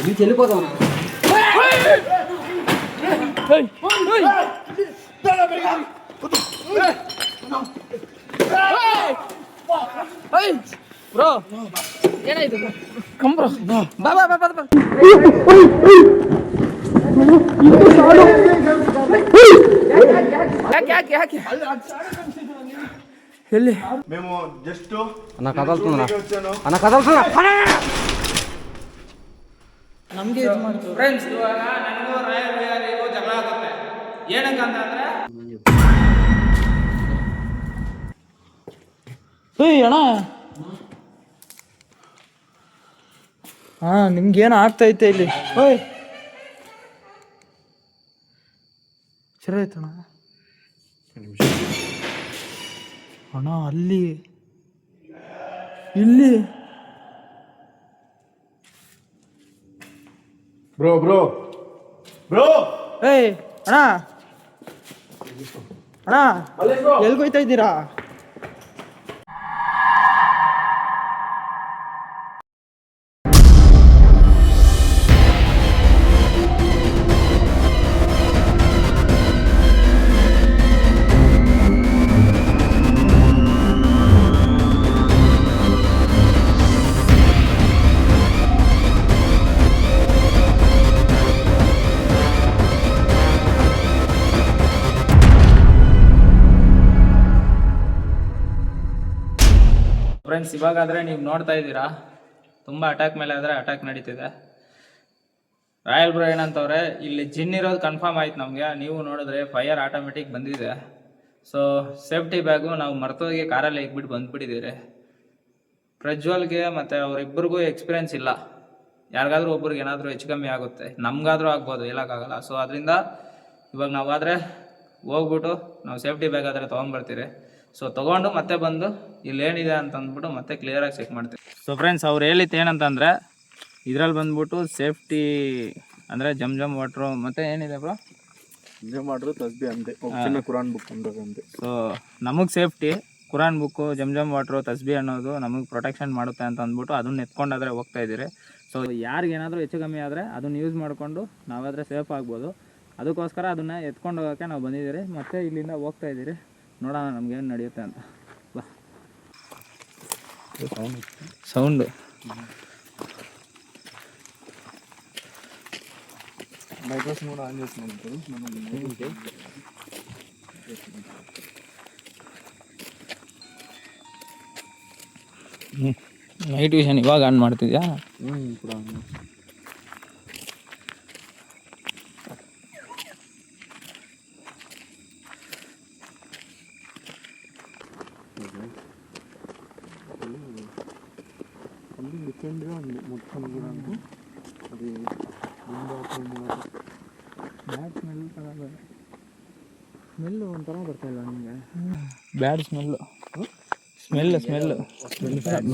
వెళ్ళిపోతాం. ಬ್ರೋ ಏನಾಯ್ತು? Come bro, ಬಾ ಬಾ ಬಾ ಬಾ ಬಾ. ಯಾಕೆ ಯಾಕೆ ಯಾಕೆ ಎಲ್ಲಿ మేము జస్ట్ అన్న కదలుతున్నా అన్న కదలుతున్నా ನಮಗೆ ಇದು ಮಾಡ್ತೀವಿ ಫ್ರೆಂಡ್ಸ್. ಇವಾಗ ನನಗೂ ರಾಯಲ್ ವಿಹಾರಿಗೂ ಜಗಳ ಆಗುತ್ತೆ. ಏನಕ್ಕೆ ಅಂತಂದ್ರೆ ಅಣ್ಣ ಹಾಂ ನಿಮ್ಗೇನು ಆಗ್ತೈತೆ ಇಲ್ಲಿ? ಓಯ್ ಸರಿ ಆಯ್ತಣ್ಣ. ಅಣ್ಣ ಅಲ್ಲಿ ಇಲ್ಲಿ ಬ್ರೋ ಬ್ರೋ ಬ್ರೋ ಏಯ್ ಅಣ್ಣ ಅಣ್ಣ ಎಲ್ಗೋಯ್ತಾ ಇದ್ದೀರಾ? ಫ್ರೆಂಡ್ಸ್, ಇವಾಗಾದರೆ ನೀವು ನೋಡ್ತಾ ಇದ್ದೀರಾ, ತುಂಬ ಅಟ್ಯಾಕ್ ಮೇಲೆ ಆದರೆ ಅಟ್ಯಾಕ್ ನಡೀತಿದೆ. ರಾಯಲ್ ಬ್ರೋ ಏನಂತವ್ರೆ, ಇಲ್ಲಿ ಜಿನ್ ಇರೋದು ಕನ್ಫರ್ಮ್ ಆಯ್ತು ನಮಗೆ. ನೀವು ನೋಡಿದ್ರೆ ಫೈರ್ ಆಟೋಮೆಟಿಕ್ ಬಂದಿದೆ. ಸೊ ಸೇಫ್ಟಿ ಬ್ಯಾಗು ನಾವು ಮರ್ತೋಗಿ ಕಾರಲ್ಲಿ ಇಕ್ಬಿಟ್ಟು ಬಂದುಬಿಟ್ಟಿದ್ದೀರಿ. ಪ್ರಜ್ವಲ್ಗೆ ಮತ್ತು ಅವರಿಬ್ಬರಿಗೂ ಎಕ್ಸ್ಪೀರಿಯೆನ್ಸ್ ಇಲ್ಲ. ಯಾರಿಗಾದ್ರೂ ಒಬ್ರಿಗೆ ಏನಾದರೂ ಹೆಚ್ಚು ಕಮ್ಮಿ ಆಗುತ್ತೆ, ನಮಗಾದರೂ ಆಗ್ಬೋದು, ಹೇಳೋಕ್ಕಾಗಲ್ಲ. ಸೊ ಅದರಿಂದ ಇವಾಗ ನಾವಾದರೆ ಹೋಗ್ಬಿಟ್ಟು ನಾವು ಸೇಫ್ಟಿ ಬ್ಯಾಗ್ ಆದರೆ ತೊಗೊಂಡ್ಬರ್ತೀರಿ. ಸೊ ತೊಗೊಂಡು ಮತ್ತೆ ಬಂದು ಇಲ್ಲಿ ಏನಿದೆ ಅಂತಂದ್ಬಿಟ್ಟು ಮತ್ತೆ ಕ್ಲಿಯರಾಗಿ ಚೆಕ್ ಮಾಡ್ತೀವಿ. ಸೊ ಫ್ರೆಂಡ್ಸ್, ಅವ್ರು ಹೇಳಿದ್ದು ಏನಂತಂದರೆ ಇದರಲ್ಲಿ ಬಂದ್ಬಿಟ್ಟು ಸೇಫ್ಟಿ ಅಂದರೆ ಜಮ್ ವಾಟ್ರು ಮತ್ತು ಏನಿದೆ ಬ್ರೋ, ಜಮ್ ವಾಟ್ರು ತಸ್ಬಿ ಅಂತೆ, ಚಿನ್ನ ಕುರಾನ್ ಬುಕ್ ಅಂತೆ. ಸೊ ನಮಗೆ ಸೇಫ್ಟಿ ಕುರಾನ್ ಬುಕ್ಕು, ಜಮ್ ವಾಟ್ರು, ತಸ್ಬಿ ಅನ್ನೋದು ನಮಗೆ ಪ್ರೊಟೆಕ್ಷನ್ ಮಾಡುತ್ತೆ ಅಂತ ಅಂದ್ಬಿಟ್ಟು ಅದನ್ನ ಎತ್ಕೊಂಡಾದರೆ ಹೋಗ್ತಾ ಇದ್ದೀರಿ. ಸೊ ಯಾರಿಗೇನಾದರೂ ಹೆಚ್ಚು ಕಮ್ಮಿ ಆದರೆ ಅದನ್ನು ಯೂಸ್ ಮಾಡಿಕೊಂಡು ನಾವಾದರೆ ಸೇಫ್ ಆಗ್ಬೋದು. ಅದಕ್ಕೋಸ್ಕರ ಅದನ್ನು ಎತ್ಕೊಂಡು ಹೋಗೋಕ್ಕೆ ನಾವು ಬಂದಿದ್ದೀರಿ. ಮತ್ತು ಇಲ್ಲಿಂದ ಹೋಗ್ತಾ ಇದ್ದೀರಿ, ನೋಡೋಣ ನಮಗೇನು ನಡೆಯುತ್ತೆ ಅಂತ. ಬಾ ಸೌಂಡು మైక్రోస్ కూడా ఆన్ చేస్తున్నాం ఇప్పుడు మనం. ನೈಟ್ ವಿಷನ್ ಇವಾಗ ಆನ್ ಮಾಡ್ತಿದ್ಯಾ? ఇప్పుడు ఆన్ ಅಲ್ಲಿ ಡಿಫೆಂಡ್గా ఉంది మొత్తం కూడా. అది ಬ್ಯಾಡ್ ಸ್ಮೆಲ್ ಸ್ಮೆಲ್ಲು ಒಂಥರ ಬರ್ತಾಯಿಲ್ಲ ನಿಮಗೆ? ಬ್ಯಾಡ್ ಸ್ಮೆಲ್ಲು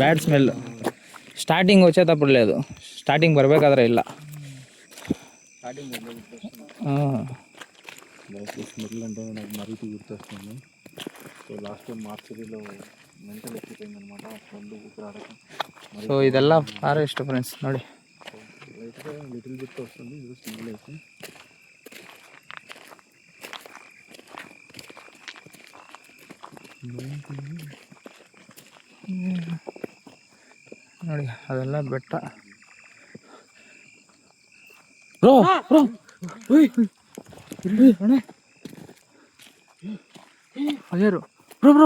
ಬ್ಯಾಡ್ ಸ್ಮೆಲ್ಲು స్టార్టింగ్ వచ్చేటప్పుడు లేదు, స్టార్టింగ్ బరಬೇಕಾದ್ರೆ ಇಲ್ಲ. స్మెల్ అంటే నాకు మరీకి గుర్తొస్తుంది. సో లాస్ట్ టైం మార్చిలో మెంటల్ ఎక్కిపోయింది అనమాట, స్మెల్ ఊపిరాడక. సో ಇದೆಲ್ಲ ಫಾರೆಸ್ಟ್ ಫ್ರೆಂಡ್ಸ್ ನೋಡಿ. లైట్గా లిటిల్ బిట్ వస్తుంది ఇది స్మెల్ అయితే. ನೋಡಿ ಅದೆಲ್ಲ ಬೆಟ್ಟ. Bro bro ಅಯ್ಯರು bro bro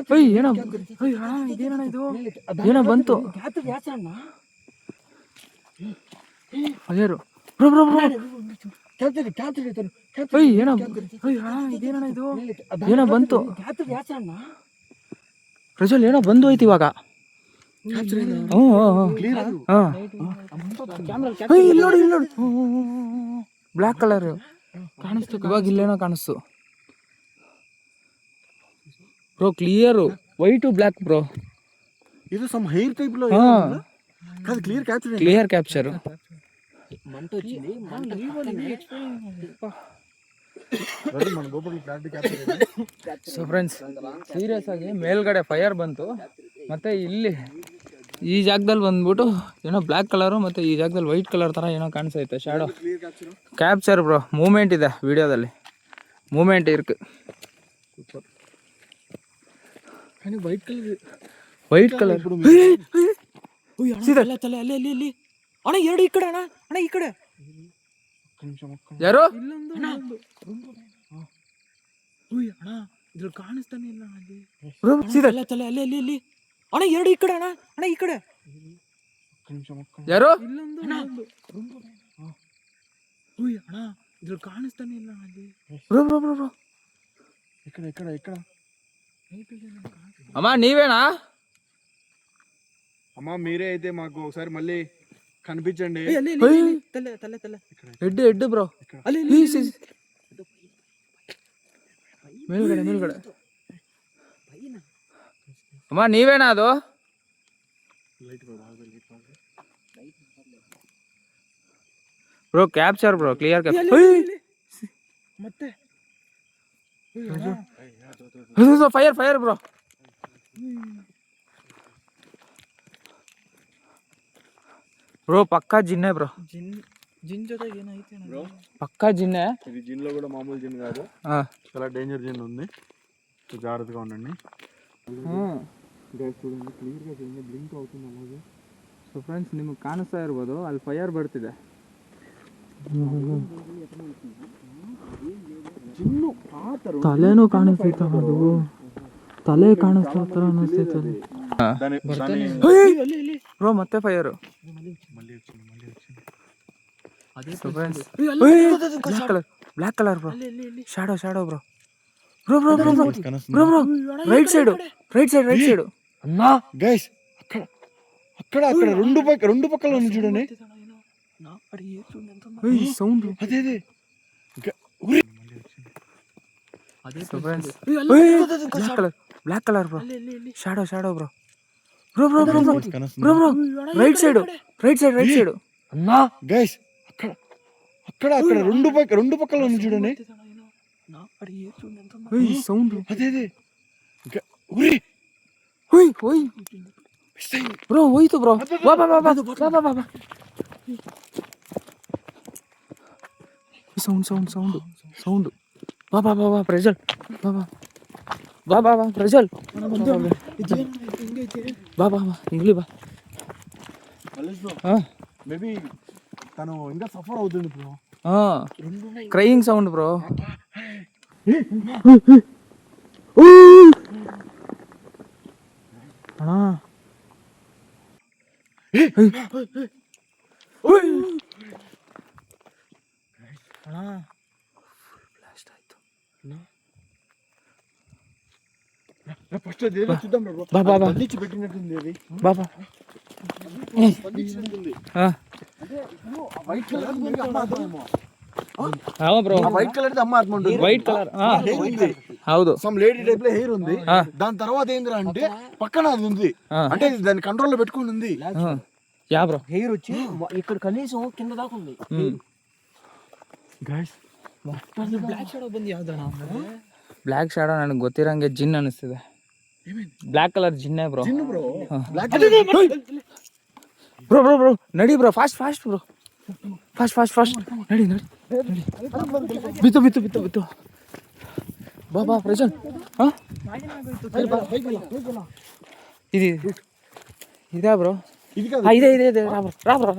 bro ಏನೋ ಇದೇನಣ್ಣ ಇದು? ಏನೋ ಬಂತು ಅಯ್ಯರು ಬ್ರೋ ಬ್ರೋ ಬ್ರೋ ಏನೋ ಇದೇನಣ್ಣ ಇದು? ಏನೋ ಬಂತು ಪ್ರಜ್ವಲ್, ಏನೋ ಬಂದು ಹೋಯ್ತು ಇವಾಗ. ಇಲ್ಲಿ ನೋಡಿ ಬ್ಲ್ಯಾಕ್ ಕಲರ್ ಕಾಣಿಸ್ತು ಇವಾಗ. ಇಲ್ಲೇನೋ ಕಾಣಿಸ್ತು bro, clear white black bro. ಇದು ಸಮ್ ಹೇರ್ ಟೈಪ್ లో కాదు, క్లియర్ క్యాప్చర్. మంట వచ్చింది, మంట ಸೊ ಫ್ರೆಂಡ್ಸ್, ಸೀರಿಯಸ್ ಆಗಿ ಮೇಲ್ಗಡೆ ಫೈರ್ ಬಂತು, ಮತ್ತೆ ಇಲ್ಲಿ ಈ ಜಾಗದಲ್ಲಿ ಬಂದ್ಬಿಟ್ಟು ಏನೋ ಬ್ಲ್ಯಾಕ್ ಕಲರು ಮತ್ತು ಈ ಜಾಗದಲ್ಲಿ ವೈಟ್ ಕಲರ್ ಥರ ಏನೋ ಕಾಣಿಸ್ತೈತೆ ಶಾಡೋ. ಕ್ಯಾಪ್ಚರ್ ಬ್ರೋ, ಮೂಮೆಂಟ್ ಇದೆ ವಿಡಿಯೋದಲ್ಲಿ, ಮೂಮೆಂಟ್ ಇರ್ಕು. ವೈಟ್ ಕಲರ್ ಅಣ್ಣ ಎರಡು ಈ ಕಡೆ ಅಣ್ಣ, ಅಣ್ಣ ಈ ಕಡೆ ಯಾರು ಅಣ್ಣ ಇದ್ರಲ್ಲಿ ಕಾಣಿಸ್ತಾನೆ ಇಲ್ಲ ಅಲ್ಲಿ ತಲೆ ಅಲ್ಲಿ ಅಲ್ಲಿ ಅಲ್ಲಿ ಅಣ್ಣ ಎರಡು ಈ ಕಡೆ ಅಣ್ಣ, ಅಣ್ಣ ಈ ಕಡೆ ಯಾರು ಇಲ್ಲೊಂದು ಅಣ್ಣ ಇದ್ರಲ್ಲಿ ಕಾಣಿಸ್ತಾನೆ ಇಲ್ಲ ಅಲ್ಲಿ ಬ್ರೋ ಬ್ರೋ ಬ್ರೋ ಬ್ರೋ ఇక్కడ అమ్మా నీవేనా? అమ్మా మీరే అయితే మాకు ఒకసారి మళ్ళీ కనిపించండి. హెడ్ బ్రో మేలుగಡೆ అమ్మా నీవేనా ಅದು? బ్రో క్యాప్చర్ బ్రో, క్లియర్ ಮತ್ತೆ ಫೈರ್ ಫೈರ್ ಬ್ರೋ. ಬ್ರೋ ಪಕ್ಕಾ ಜಿನ್ನೆ ಬ್ರೋ, ಜಿನ್ ಜೊತೆಗೆ ಏನೈತೆ బ్రో? పక్కా జిన్నే. ఇది జిన్ లో కూడా మామూలు జిన్ కాదు, చాలా డేంజర్ జిన్ ఉంది, జాగ్రత్తగా ఉండండి. చూడండి క్లియర్ గా చూడండి, బ్లింక్ అవుతుంది అలాగే. ಸೊ ಫ್ರೆಂಡ್ಸ್ ನಿಮಗೆ ಕಾಣಿಸ್ತಾ ಇರ್ಬೋದು ಅಲ್ಲಿ ಫೈರ್ ಬರ್ತಿದೆ. ತಲೆನೂ ಕಾಣಿಸ್ತೈತ, ಅದು ತಲೆ ಕಾಣಿಸ್ತಾ ಥರ ಅನಿಸ್ತೈತೆ ಬ್ರೋ. ಮತ್ತೆ fire black colour bro, shadow shadow bro. Bro bro bro bro bro bro right side అన్నా గైస్, అక్కడ అక్కడ రెండు పక్కల ఉంది చూడండి సౌండ్. అదే black colour bro, shadow bro. Bro bro bro bro bro bro right side అన్నా గైస్, అక్కడ అక్కడ రెండు పక్కల ఉంది చూడండి సౌండ్. అదే ಬ್ರೋ ಹೋಯ್ತು ಬ್ರೋ. ಬಾ ಬಾ ಬಾ ಬಾ ಬಾ ಬಾ ಬಾ. ಸೌಂಡ್ ಬಾ ಬಾ ಬಾ ಬಾ ಪ್ರಜ್ವಲ್, ಬಾ ಬಾ ಬಾ ಬಾ ಬಾ ಪ್ರಜ್ವಲ್, ಬಾ ಬಾ ಬಾ ಇಲ್ಲಿ ಬಾ. మేబీ తను ఇంకా సఫర్ అవుతుంది bro. Crying sound bro. Blast ಆಯ್ತು. ఫస్ట్ అదేదో చూద్దాం బ్రో. బా బా బా బంధించి పెట్టినట్టుంది అది. బా బా బంధించినట్టుంది. White colour bro, white colour అమ్మ ఆత్మ వైట్ కలర్ హౌదు. సమ్ లేడీ టైప్ లో హెయిర్ ఉంది. దాని తర్వాత ఏందిరా అంటే పక్కన అది ఉంది, అంటే దాన్ని కంట్రోల్ లో పెట్టుకుని ఉంది. యా బ్రో, హెయిర్ వచ్చి ఇక్కడ కనీసం కింద దాకా ఉంది. ಗೈಸ್ ಬ್ಲ್ಯಾಕ್ ಶಾಡೋ ಬಂದು ಯಾವ್ದಣ್ಣ? ಬ್ಲ್ಯಾಕ್ ಶಾಡೋ ನನಗೆ ಗೊತ್ತಿರಂಗೆ ಜಿನ್ ಅನಿಸ್ತಿದೆ. ಬ್ಲ್ಯಾಕ್ ಕಲರ್ ಜಿನ್ನೇ ಬ್ರೋ. ಬ್ರೋ ಬ್ರೋ ಬ್ರೋ ನಡಿ ಬ್ರೋ, ಫಾಸ್ಟ್ ಬ್ರೋ, ಫಾಸ್ಟ್ ನಡಿ. ಬಿತ್ತು ಬಾ ಬಾ ಪ್ರಜ್ವಲ್. ಇದಾ ಬ್ರೋ? ಇದೆ ರಾ ಬ್ರೋ.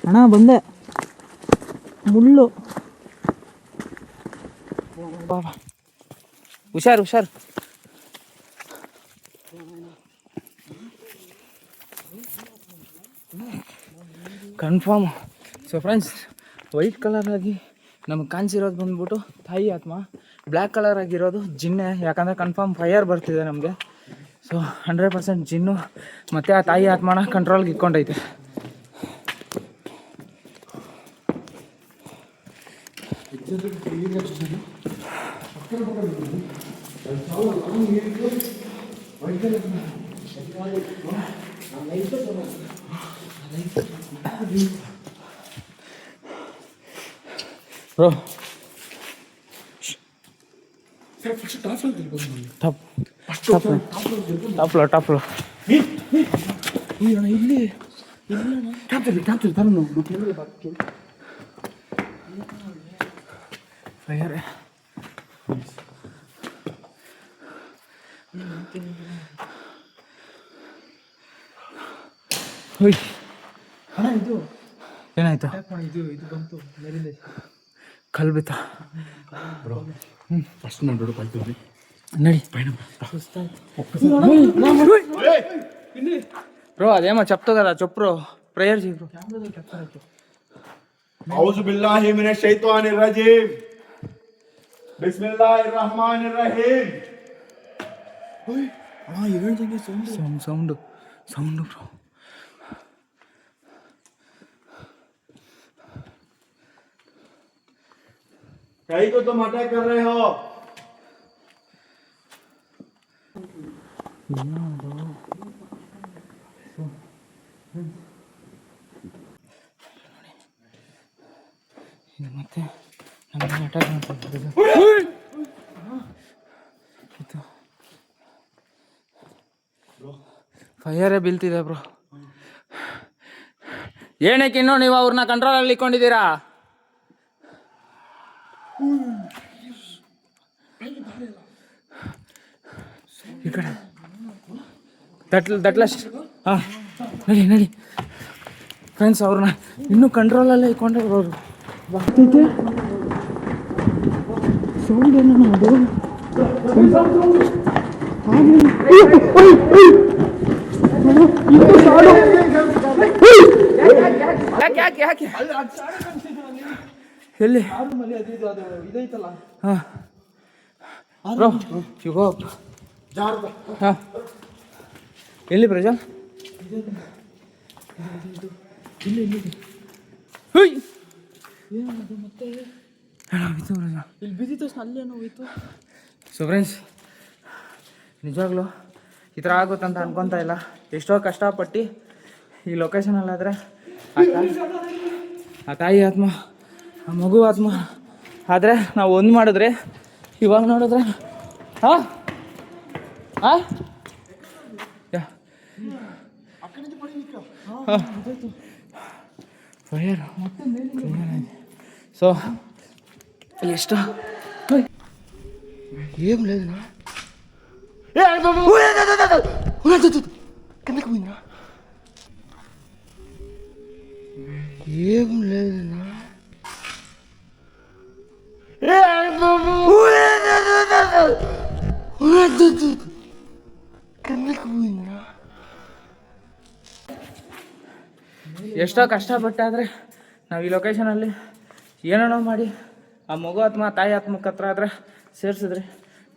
ಅಣ್ಣ ಬಂದೆ, ಮುಳ್ಳು. ಬಾಬಾ ಹುಷಾರು confirm. So friends, white colour ಆಗಿ ನಮಗೆ ಕಾಣಿಸಿರೋದು ಬಂದ್ಬಿಟ್ಟು ತಾಯಿ ಆತ್ಮ, ಬ್ಲ್ಯಾಕ್ ಕಲರ್ ಆಗಿರೋದು ಜಿನ್ನೆ. ಯಾಕಂದರೆ ಕನ್ಫರ್ಮ್ ಫೈರ್ ಬರ್ತಿದೆ ನಮಗೆ. ಸೊ 100% ಜಿನ್ನು ಮತ್ತು ಆ ತಾಯಿ ಆತ್ಮನ ಕಂಟ್ರೋಲ್ಗೆ ಇಟ್ಕೊಂಡೈತೆ. ಬ್ರೋ ಟಾಪ್ ಇಲ್ಲಿ ಫೈರ್ ಇದು ಏನಾಯ್ತು? ಇದು ಬಂತು ಮೇಲಿಂದ ಕಲ್ ಬಿತ್ತ ಬ್ರೋ ಫಸ್ಟ್ ನೋಡು ಕಲ್ತೀವಿ ನಡಿ ಬ್ರೋ అదేమో చెప్తా కదా చెప్పు బ్రో ప్రేయర్ చేయి బ్రో औज़ु बिल्लाहि मिनश शैतानिर रजीम बिस्मिल्लाहिर रहमानिर रहीम ಹೇಳ್ದಂಗೆ సౌండ్ బ్రో कहीं को तुम अटैक कर रहे हो ಇದು ಮತ್ತೆ ನಮ್ಮನ್ನ ಅಟ್ಯಾಕ್ ಮಾಡ್ತಿದ್ದಾರೆ ಫೈರೇ ಬೀಳ್ತಿದೆ ಬ್ರೋ ಏನಕ್ಕೆ ಇನ್ನೂ ನೀವು ಅವ್ರನ್ನ ಕಂಟ್ರೋಲಲ್ಲಿ ಇಟ್ಕೊಂಡಿದ್ದೀರಾ ಈ ಕಡೆ ದಟ್ಲ ಹಾಂ ನಡಿ ಫ್ರೆಂಡ್ಸ್ ಅವ್ರನ್ನ ಇನ್ನೂ ಕಂಟ್ರೋಲಲ್ಲೇ ಇಟ್ಕೊಂಡ್ರೆ ಅವರು ಬರ್ತೈತೆ ಸೌಂಡ್ ಏನೋ ಅದು ಯಾಕೆ ಎಲ್ಲಿ ಇದೈತಲ್ಲ ಹಾಂ ಬ್ರೋ ಶಿವ ಹಾಂ ಎಲ್ಲಿ ಪ್ರಜಲ್ ಮತ್ತೆ ಪ್ರಜಲ್ ಇಲ್ಲಿ ಬಿದ್ದಿದ ತಕ್ಷಣ ಅಲ್ಲೇನೋ ಹೋಯ್ತು. ಸೊ ಫ್ರೆಂಡ್ಸ್ ನಿಜವಾಗ್ಲೂ ಈ ಥರ ಆಗುತ್ತಂತ ಅನ್ಕೊತಾ ಇಲ್ಲ. ಎಷ್ಟೋ ಕಷ್ಟಪಟ್ಟು ಈ ಲೊಕೇಶನಲ್ಲಾದರೆ ಆ ತಾಯಿ ಆತ್ಮ ಆ ಮಗು ಆತ್ಮ ಆದರೆ ನಾವು ಒಂದು ಮಾಡಿದ್ರೆ ಇವಾಗ ನೋಡಿದ್ರೆ ಹಾಂ ಹಾಂ ಫೈರ್ సో ಎಷ್ಟು ఏం లేదునా కిందకి పోయిందా ఏం లేదునా కిందకి పోయిందా ಎಷ್ಟೋ ಕಷ್ಟಪಟ್ಟಾದರೆ ನಾವು ಈ ಲೊಕೇಶನಲ್ಲಿ ಏನೇನೋ ಮಾಡಿ ಆ ಮಗು ಆತ್ಮ ತಾಯಿ ಆತ್ಮಕ್ಕೆ ಹತ್ರ ಆದರೆ ಸೇರಿಸಿದ್ರಿ.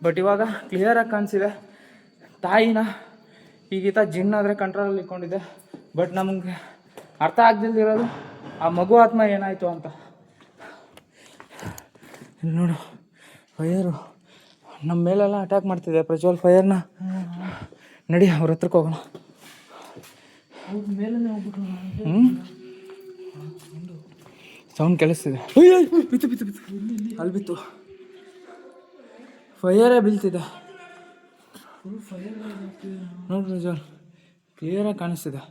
ಬಟ್ ಇವಾಗ ಕ್ಲಿಯರಾಗಿ ಕಾಣಿಸಿದೆ ತಾಯಿನ ಈಗೀತ ಜಿನ್ನಾದರೆ ಕಂಟ್ರೋಲಲ್ಲಿ ಇಟ್ಕೊಂಡಿದ್ದೆ. ಬಟ್ ನಮಗೆ ಅರ್ಥ ಆಗ್ದಿಲ್ದಿರೋದು ಆ ಮಗು ಆತ್ಮ ಏನಾಯಿತು ಅಂತ. ಇಲ್ಲಿ ನೋಡು ಫೈರು ನಮ್ಮ ಮೇಲೆಲ್ಲ ಅಟ್ಯಾಕ್ ಮಾಡ್ತಿದೆ ಪ್ರಜ್ವಲ್ ಫೈರ್ನ. ನಡಿ ಅವ್ರ ಹತ್ರಕ್ಕೆ ಹೋಗೋಣ. ಮೇಲೆ ಹೋಗ್ಬಿಟ್ರು. ಸೌಂಡ್ ಕೇಳಿಸ್ತಿದೆ. ಬಿತ್ತು ಅಲ್ಲಿ ಬಿತ್ತು ಫೈರೇ ಬೀಳ್ತಿದೆ ನೋಡಿ ಪ್ರಜ್ವಲ್ ಕ್ಲಿಯರಾಗಿ ಕಾಣಿಸ್ತಿದೆ.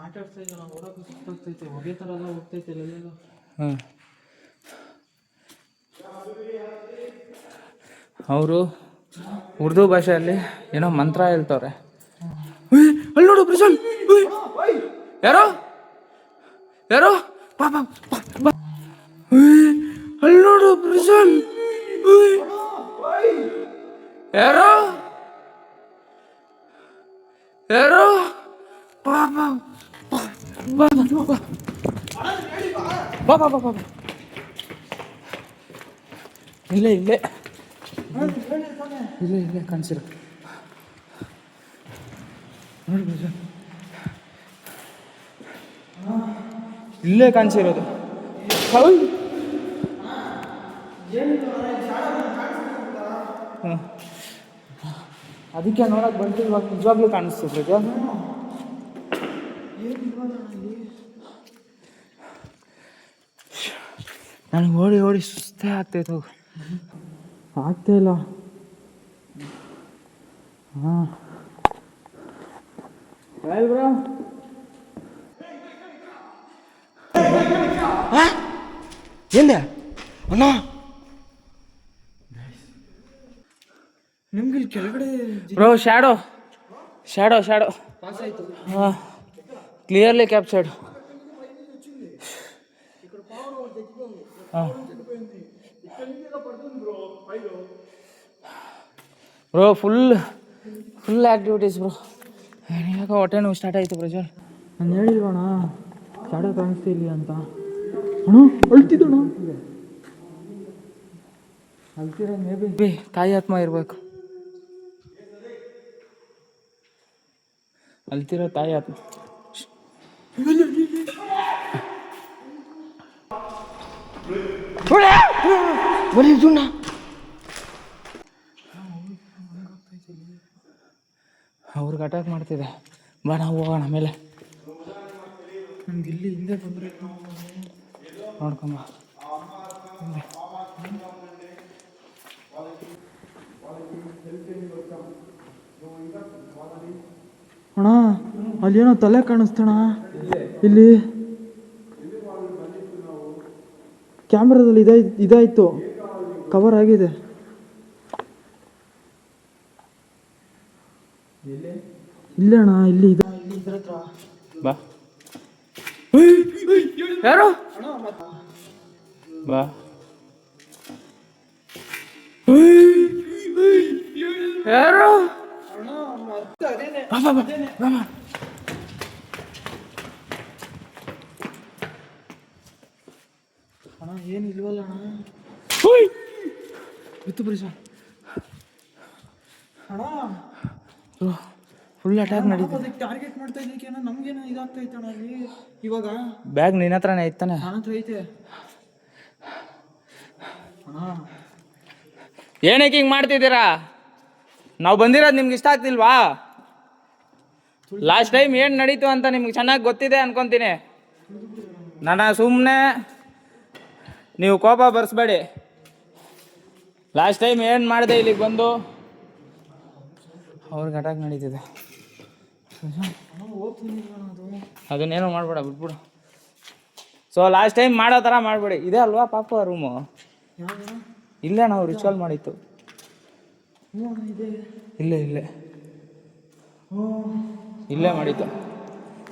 ಆಟ ಆಡ್ತಾ ಇದ್ದ ನಾವು ಓಡೋಕೆ ಸುತ್ತಾಗ್ತೈತೆ ಹೊಗೆ ಥರ ಎಲ್ಲ ಹೋಗ್ತೈತೆ ಎಲ್ಲೆಲ್ಲ. ಹಾಂ ಅವರು ಉರ್ದು ಭಾಷೆಯಲ್ಲಿ ಏನೋ ಮಂತ್ರ ಹೇಳ್ತವ್ರೆ. ಅಲ್ಲಿ ನೋಡು ಪ್ರಜ್ವಲ್ ಯಾರೋ ಅಲ್ಲಿ ನೋಡು ಪ್ರಜ್ವಲ್ ಯಾರೋ ಬಾ ಇಲ್ಲೇ ಕಾಣಿಸಿರೋ ನೋಡಿ ಪ್ರಜ್ವಲ್ ಇಲ್ಲೇ ಕಾಣಿಸಿರೋದು. ಅದಕ್ಕೆ ನೋಡಕ್ ಬಂತು. ಇವಾಗ ನಿಜವಾಗ್ಲೂ ಕಾಣಿಸ್ತು ಪ್ರಜ್ವಲ್. ನನಗೆ ಓಡಿ ಓಡಿ ಸುಸ್ತೇ ಆಗ್ತೈತೆ. ಆಗ್ತಾ ಇಲ್ಲ. ಹಾಂ ಬ್ರೋ ಎಲ್ಲೆ ಅಣ್ಣ? ನಿಮ್ಗೆ ಇಲ್ಲಿ ಕೆಳಗಡೆ ಬ್ರೋ ಶ್ಯಾಡೋ ಶ್ಯಾಡೋ ಶ್ಯಾಡೋ ಹಾಂ ಕ್ಲಿಯರ್ಲಿ ಕ್ಯಾಪ್ಚರ್ಡ್. ಹಾಂ ಬ್ರೋ ಫುಲ್ ಆ್ಯಕ್ಟಿವಿಟೀಸ್ ಬ್ರೋ. ಯಾಕೋ ಹೊಟ್ಟೆ ನೋವು ಸ್ಟಾರ್ಟ್ ಆಯಿತು ಪ್ರಜ್ವಲ್. ನಾನು ಹೇಳಿಲ್ವಣ ಶಾಡೋ ಕಾಣಿಸ್ತಿಲ್ಲ ಅಂತ. ಅಣ್ಣ ಅಳ್ತಿದ್ದಣ್ಣ. ಅಳ್ತಿರೋ ಮೇ ಬಿ ತಾಯಿ ಆತ್ಮ ಇರಬೇಕು. ಅಳ್ತಿರೋ ತಾಯಿ ಆತ್ಮ. ಅವ್ರಿಗೆ ಅಟ್ಯಾಕ್ ಮಾಡ್ತಿದೆ. ಬಾ ನಾವು ಹೋಗೋಣ ಮೇಲೆ. ನಮ್ಗೆ ಇಲ್ಲಿ ಹಿಂದೆ ಬಂದರೆ ನೋಡ್ಕೊಂಬ. ಅಣ್ಣ ಅಲ್ಲೇನೋ ತಲೆ ಕಾಣಿಸ್ತಣ. ಇಲ್ಲಿ ಕ್ಯಾಮ್ರಾದಲ್ಲಿ ಇದಾಯಿತು, ಕವರ್ ಆಗಿದೆ. ಇಲ್ಲ ಅಣ್ಣ ಇಲ್ಲಿ ಇದೆ. ಬಾ ಯಾರು ಬಾ ಯಾರು ಅಣ್ಣ ಏನಿಲ್ವಲ್ಲ ಅಣ್ಣ. ಬಿತ್ತು ಬ್ರಿಜ ಅಣ್ಣ. ಫುಲ್ ಅಟ್ಯಾಕ್ ನಡೀತು. ಅದಕ್ಕೆ ಟಾರ್ಗೆಟ್ ಮಾಡ್ತಾ ಇದ್ದಕ್ಕೇನೋ ನಮ್ಗೇನೋ ಇದಾಗ್ತಾ ಇತ್ತಣ್ಣ ಅಲ್ಲಿ. ಇವಾಗ ಬ್ಯಾಗ್ ನಿನ್ನ ಹತ್ರನೇ ಐತಾನೆ? ನನ್ನ ಹತ್ರ ಐತೆ ಅಣ್ಣ. ಏನಕ್ಕೆ ಹಿಂಗೆ ಮಾಡ್ತಿದ್ದೀರಾ? ನಾವು ಬಂದಿರೋದು ನಿಮ್ಗೆ ಇಷ್ಟ ಆಗ್ತಿಲ್ವಾ? ಲಾಸ್ಟ್ ಟೈಮ್ ಏನು ನಡೀತು ಅಂತ ನಿಮ್ಗೆ ಚೆನ್ನಾಗಿ ಗೊತ್ತಿದೆ ಅನ್ಕೊತೀನಿ. ನನ್ನ ಸುಮ್ಮನೆ ನೀವು ಕೋಪ ಬರ್ಸ್ಬೇಡಿ. ಲಾಸ್ಟ್ ಟೈಮ್ ಏನು ಮಾಡಿದೆ ಇಲ್ಲಿಗೆ ಬಂದು ಅವ್ರಿಗೆ ಅಟ್ಯಾಕ್ ನಡೀತಿದೆ. ಅದನ್ನೇನೋ ಮಾಡ್ಬೇಡ, ಬಿಟ್ಬಿಡು. ಸೊ ಲಾಸ್ಟ್ ಟೈಮ್ ಮಾಡೋ ಥರ ಮಾಡಬೇಡಿ. ಇದೆ ಅಲ್ವಾ ಪಾಪ ರೂಮು? ಇಲ್ಲೇ ನಾವು ರಿಚುವಲ್ ಮಾಡಿತ್ತು. ಇಲ್ಲೇ ಮಾಡಿತ್ತು.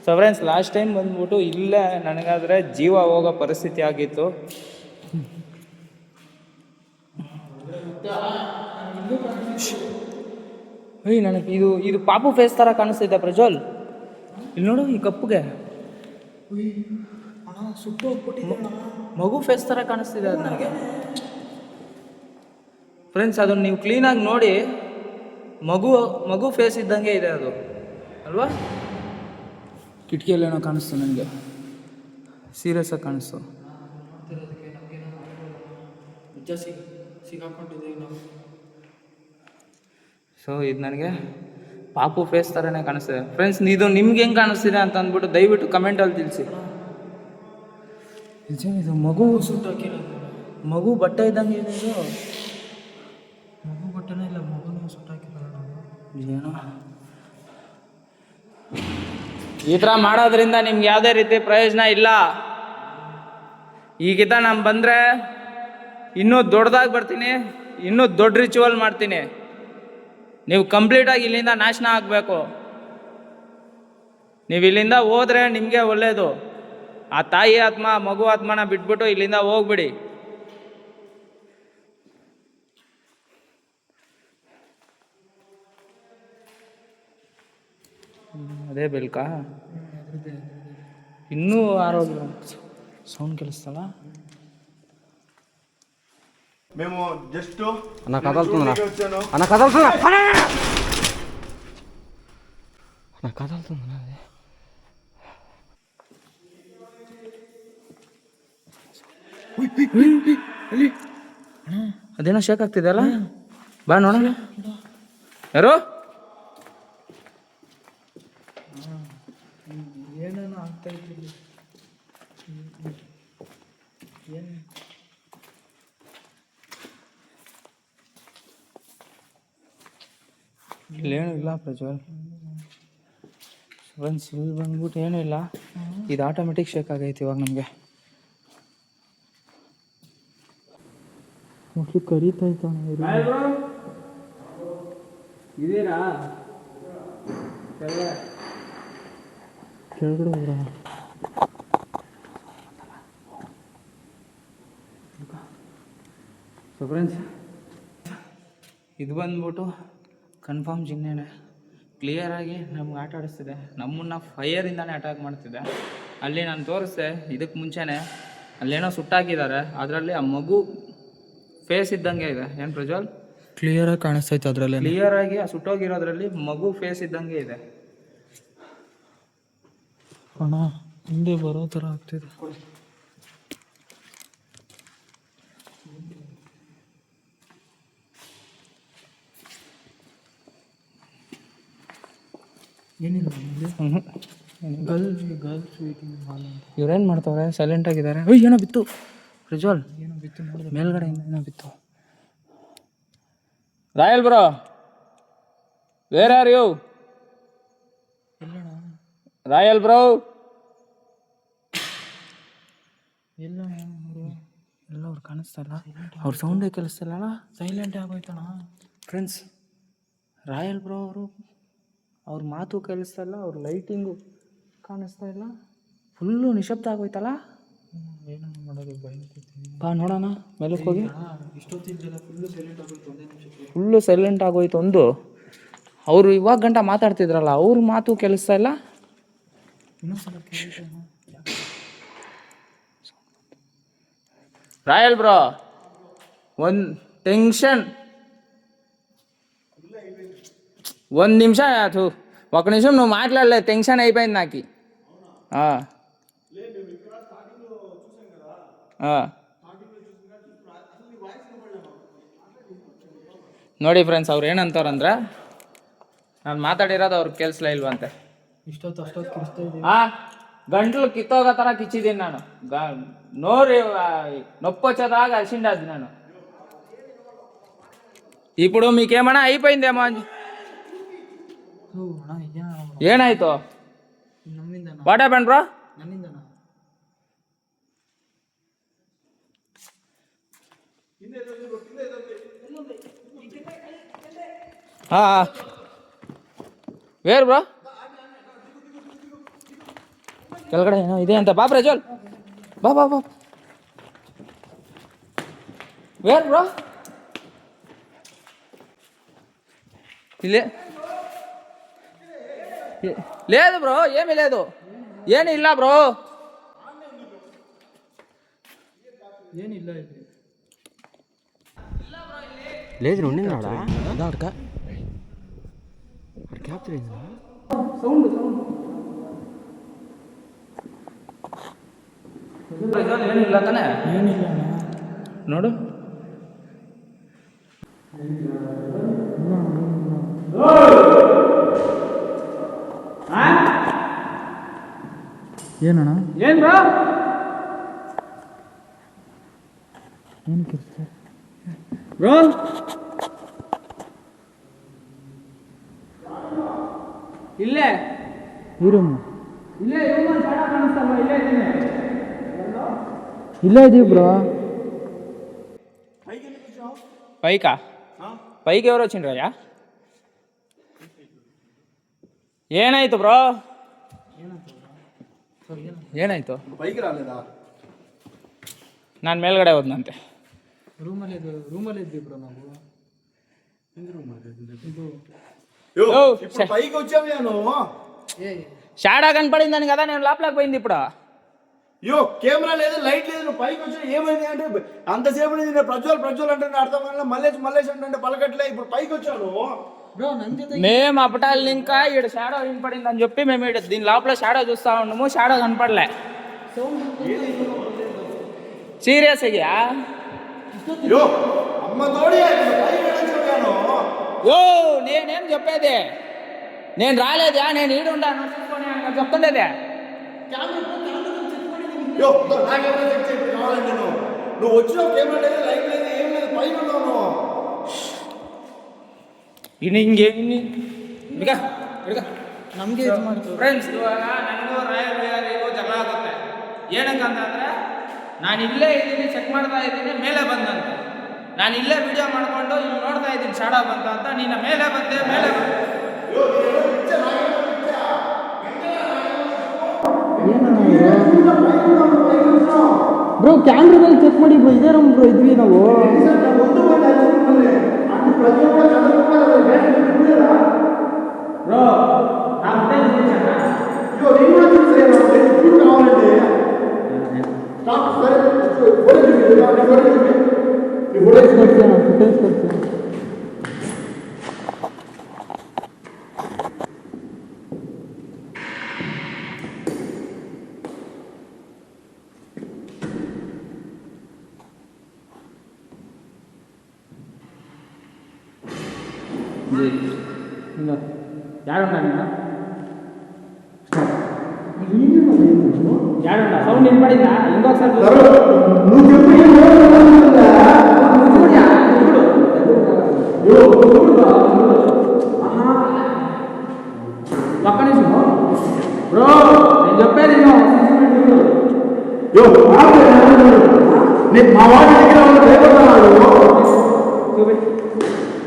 ಸೊ ಫ್ರೆಂಡ್ಸ್ ಲಾಸ್ಟ್ ಟೈಮ್ ಬಂದ್ಬಿಟ್ಟು ಇಲ್ಲೇ ನನಗಾದರೆ ಜೀವ ಹೋಗೋ ಪರಿಸ್ಥಿತಿ ಆಗಿತ್ತು. ನನಗೆ ಇದು ಪಾಪು ಫೇಸ್ ಥರ ಕಾಣಿಸ್ತಿದ್ದೆ ಪ್ರಜ್ವಲ್. ಇಲ್ಲಿ ನೋಡು ಈ ಕಪ್ಪುಗೆ ಸುಟ್ಟು ಹೋಗ್ಬಿಟ್ಟಿದೆ ಮಗು ಫೇಸ್ ಥರ ಕಾಣಿಸ್ತಿದೆ ಅದು ನನಗೆ. ಫ್ರೆಂಡ್ಸ್ ಅದನ್ನು ನೀವು ಕ್ಲೀನಾಗಿ ನೋಡಿ, ಮಗು ಫೇಸ್ ಇದ್ದಂಗೆ ಇದೆ ಅದು ಅಲ್ವಾ? ಕಿಟಕಿಯಲ್ಲೇನೋ ಕಾಣಿಸ್ತು ನನಗೆ, ಸೀರಿಯಸ್ ಆಗಿ ಕಾಣಿಸ್ತು. ಸಿಗಾಕೊಂಡಿದ್ದೀವಿ ನಾವು. ಸೊ ಇದು ನನಗೆ ಪಾಪು ಫೇಸ್ ಥರನೇ ಕಾಣಿಸ್ತಿದೆ. ಫ್ರೆಂಡ್ಸ್ ಇದು ನಿಮ್ಗೆ ಹೆಂಗೆ ಕಾಣಿಸ್ತಿದೆ ಅಂತ ಅಂದ್ಬಿಟ್ಟು ದಯವಿಟ್ಟು ಕಮೆಂಟಲ್ಲಿ ತಿಳಿಸಿ. ಇದು ಮಗು ಬಟ್ಟೆ ಇದ್ದಂಗೆ ಇದೆ. ಇದು ಮಗು ಬಟ್ಟೆನೇ ಇಲ್ಲ, ಮಗುನ ಸುಟ್ಟಾಕಿರಲ್ಲ ನಾವು. ಏನೋ ಈ ಥರ ಮಾಡೋದ್ರಿಂದ ನಿಮ್ಗೆ ಯಾವುದೇ ರೀತಿ ಪ್ರಯೋಜನ ಇಲ್ಲ. ಈಗಿದ್ದ ನಾನು ಬಂದರೆ ಇನ್ನೂ ದೊಡ್ಡದಾಗಿ ಬರ್ತೀನಿ, ಇನ್ನೂ ದೊಡ್ಡ ರಿಚುವಲ್ ಮಾಡ್ತೀನಿ. ನೀವು ಕಂಪ್ಲೀಟಾಗಿ ಇಲ್ಲಿಂದ ನಾಶನ ಆಗಬೇಕು. ನೀವು ಇಲ್ಲಿಂದ ಹೋದರೆ ನಿಮಗೆ ಒಳ್ಳೆಯದು. ಆ ತಾಯಿ ಆತ್ಮ ಮಗು ಆತ್ಮನ ಬಿಟ್ಬಿಟ್ಟು ಇಲ್ಲಿಂದ ಹೋಗ್ಬಿಡಿ. ಅದೇ ಬೆಲ್ಕಾ ಇನ್ನೂ ಆರೋಗ್ಯ ಸೌಂಡ್ ಕೇಳಿಸ್ತಲ್ಲ. మేము జస్ట్ అన్న కదలుతుందా? అన్న కదలుతుందా? అన్న కదలుతుందా? ಅದೇನೋ ಶೇಕ್ ಆಗ್ತಿದೆ ಅಲ್ಲ? ಬಾ ನೋಡೋಣ. ಯಾರು? ಏನೋ ಏನೋ ಆಗ್ತಾ ಇತ್ತು ಏನು ಇಲ್ಲೇನು ಇಲ್ಲ ಪ್ರಜ್ವಲ್ ಫ್ರೆಂಡ್ಸ್, ಇಲ್ಲಿ ಬಂದ್ಬಿಟ್ಟು ಏನೂ ಇಲ್ಲ. ಇದು ಆಟೋಮೆಟಿಕ್ ಶೇಕ್ ಆಗೈತೆ ಇವಾಗ ನಮಗೆ. ಮೋಸ್ಟ್ಲಿ ಕರೀತಾ ಇತ್ತು ಇದೀರಾ ಕೆಳಗಡೆ ಹೋಗ್ರ. ಸೊ ಫ್ರೆಂಡ್ಸ್, ಇದು ಬಂದ್ಬಿಟ್ಟು ಕನ್ಫರ್ಮ್ ಜಿನ್ನೇನೆ. ಕ್ಲಿಯರಾಗಿ ನಮ್ಗೆ ಆಟ ಆಡಿಸ್ತಿದೆ. ನಮ್ಮನ್ನು ಫೈರಿಂದಾನೇ ಅಟ್ಯಾಕ್ ಮಾಡ್ತಿದೆ. ಅಲ್ಲಿ ನಾನು ತೋರಿಸ್ದೆ ಇದಕ್ಕೆ ಮುಂಚೆನೇ, ಅಲ್ಲೇನೋ ಸುಟ್ಟಾಕಿದ್ದಾರೆ. ಅದರಲ್ಲಿ ಆ ಮಗು ಫೇಸ್ ಇದ್ದಂಗೆ ಇದೆ. ಏನು ಪ್ರಜ್ವಲ್? ಕ್ಲಿಯರಾಗಿ ಕಾಣಿಸ್ತೈತೆ ಅದರಲ್ಲಿ. ಕ್ಲಿಯರಾಗಿ ಆ ಸುಟ್ಟೋಗಿರೋದ್ರಲ್ಲಿ ಮಗು ಫೇಸ್ ಇದ್ದಂಗೆ ಇದೆ. ಅಣ್ಣ ಹಿಂದೆ ಬರೋ ಥರ ಆಗ್ತಿದೆ. ಏನಿಲ್ಲ ಗರ್ಲ್ಸ್ ವೇಟಿಂಗ್ ಹಾಲ್ ಅಂತ. ಇವ್ರೇನು ಮಾಡ್ತವ್ರೆ? ಸೈಲೆಂಟ್ ಆಗಿದ್ದಾರೆ. ಏನೋ ಬಿತ್ತು ಪ್ರಜ್ವಲ್, ಏನೋ ಬಿತ್ತು ನೋಡಿದೆ ಮೇಲ್ಗಡೆಯಿಂದ ಏನೋ ಬಿತ್ತು. Royal bro, where are you? ಎಲ್ಲಣ್ಣ ರಾಯಲ್ ಬ್ರೋ, ಎಲ್ಲ ಅವರು ಎಲ್ಲ ಅವ್ರು ಕಾಣಿಸ್ತಾರ. ಅವ್ರ ಸೌಂಡೇ ಕೇಳಿಸ್ತಲ್ಲ. ಸೈಲೆಂಟ್ ಆಗೋಯ್ತಣ್ಣ. ಫ್ರೆಂಡ್ಸ್, ರಾಯಲ್ ಬ್ರೋ ಅವರು ಅವ್ರ ಮಾತು ಕೇಳಿಸ್ತಲ್ಲ, ಅವ್ರ ಲೈಟಿಂಗು ಕಾಣಿಸ್ತಾ ಇಲ್ಲ. ಫುಲ್ಲು ನಿಶಬ್ದ ಆಗೋಯ್ತಲ್ಲ. ಏನೋ ಮಾಡೋದು ಬೈತೀನಿ. ಬಾ ನೋಡೋಣ ಮೇಲಕ್ಕೆ ಹೋಗಿ. ಇಷ್ಟೊತ್ತಿದ್ದೆಲ್ಲ ಫುಲ್ಲು ಸೈಲೆಂಟ್ ಆಗೋಯ್ತು. ಒಂದೇ ನಿಮಿಷಕ್ಕೆ ಫುಲ್ಲು ಸೈಲೆಂಟ್ ಆಗೋಯ್ತು. ಒಂದು ಅವರು ಇವಾಗ ಗಂಟ ಮಾತಾಡ್ತಿದ್ರಲ್ಲ, ಅವ್ರ ಮಾತು ಕೇಳಿಸ್ತಾ ಇಲ್ಲ. ಇನ್ನೊಂದ್ಸಲ ಕೇಳಿದ್ದೆ. ರಾಯಲ್ ಬ್ರೋ, ಒಂದು ಟೆನ್ಷನ್, ಒಂದು నిమిషం ఆచు, ఒక నిమిషం నువ్వు మాట్లాడలేదు, టెన్షన్ అయిపోయింది నాకు. ನೋಡಿ ಫ್ರೆಂಡ್ಸ್, ಅವ್ರು ಏನಂತವ್ರಂದ್ರೆ, ನಾನು ಮಾತಾಡಿರೋದು ಅವ್ರಿಗೆ ಕೇಳಿಸ್ಲೇ ಇಲ್ವಂತೆ. ಅಷ್ಟೊತ್ತು ಕಿರಿಸ್ತಾ ಇದ್ದೀವಿ. గంటలు కిత్తోగా తర కిచ్చిదీని నేను. నోరు నొప్పి వచ్చేదాకా అరిసిండది నేను. ఇప్పుడు మీకేమైనా అయిపోయిందేమో అని. ఏనాಯ್ತು? ನಮ್ಮಿಂದ ವಾಟ್ ಹ್ಯಾಪನ್ ಬ್ರೋ? ನನ್ನಿಂದನ వేరు బ్రో, ಕೆಳಗಡೆ ಏನೋ ಇದೆ ಅಂತ. ಬಾ ಪ್ರಜ್ವಲ್, ಬಾ ಬಾ ಬಾ. Where bro? ఇల్లే లేదు బ్రో, ఏమీ లేదు, ఏమీ ಇಲ್ಲ బ్రో. ಏನಿಲ್ಲ ಇಲ್ಲಿ. లేదు ఉండిందాడా అడక క్యాప్చర్ అయిందా? సౌండ్ ಏನಿಲ್ಲ ತಾನೆ? ಏನಿಲ್ಲ ನೋಡು. ಏನಣ್ಣ? ಏನ್ ಬ್ರೋ? ಏನು ಕಿರಿಸ್ತಾ ಬ್ರೋ, ಇಲ್ಲೇ ಈ ರೂಮು. ಇಲ್ಲೇ ಕಾಣಿಸ್ತಲ್ವ? ಇಲ್ಲೇ ಇದ್ದೀನಿ. ಇಲ್ಲೇ ಇದೀವಿ ಬ್ರೋ. పైకా? పైకి ఎవరు వచ్చిండ్రయ్యా? ఏనాಯ್ತು ಬ್ರೋ? ಏನಾಯ್ತು? ಬೈಕ್ ರಾಲೇದಾ? ನಾನು ಮೇಲ್ಗಡೆ ಹೋದ್ನಂತೆ. ರೂಮಲ್ಲಿ ಇದ್ವಿ ಬ್ರೋ ನಾವು. పైకి వచ్చాను. షాడా కనపడింది అని కదా నేను లోపలికి పోయింది. ఇప్పుడు అయ్యో, కెమెరా లేదు, లైట్ లేదు, నువ్వు పైకి వచ్చా. ఏమైంది అంటే అంతసేపు నేను ప్రజ్వల్ అంటే అర్థం కాదు, మల్లేష్ అంటే పలకట్లే. ఇప్పుడు పైకి వచ్చాను బ్రో. నన్ను జೊತೆ మేము అప్పటాలు ఇంకా ఈడ షాడో వినపడింది అని చెప్పి మేము ఈడ దీని లోపల షాడో చూస్తా ఉన్నాము. షాడో కనపడలే. సీరియస్ అయ్యా? అయ్యో, అమ్మ తోడి యో, నేనేం చెప్పేది? నేను రాలేదా? నేను ఈడుండాను చూసుకొని చెప్తుండేదే. యో నా కెమెరా చెక్ చేయి కావాలంటే నువ్వు వచ్చినావు కెమెరా లేదు లైట్ లేదు ఏం లేదు పైన ఉన్నావు ನಮಗೆ ಇದು ಮಾಡ್ತೀವಿ ಫ್ರೆಂಡ್ಸ್. ಇವಾಗ ನನಗೂ ರಾಯಲ್ ವಿಹಾರಿಗೂ ಜಗಳ ಆಗುತ್ತೆ. ಏನಕ್ಕಂತಂದ್ರೆ ನಾನು ಇಲ್ಲೇ ಇದ್ದೀನಿ, ಚೆಕ್ ಮಾಡ್ತಾ ಇದ್ದೀನಿ, ಮೇಲೆ ಬಂದಂತೆ. ನಾನು ಇಲ್ಲೇ ವಿಡಿಯೋ ಮಾಡ್ಕೊಂಡು ಇಲ್ಲಿ ನೋಡ್ತಾ ಇದ್ದೀನಿ ಶಾಡೋ ಬಂತ ಅಂತ. ನೀನು ಮೇಲೆ ಬಂದೆ ಬ್ರೋ ಕ್ಯಾಮ್ರಾದಲ್ಲಿ ಚೆಕ್ ಮಾಡಿ ಬ್ರೋ, ಇದೇ ರೂಮ್ ಬ್ರೋ ಇದ್ವಿ ನಾವು. ಯಾರುಂಡ ಸೌಂಡ್ ಏನು ಮಾಡಿದ್ದ ಹಿಂಗೋಗಿ బ్రో నేను చెప్పేది మా వాడి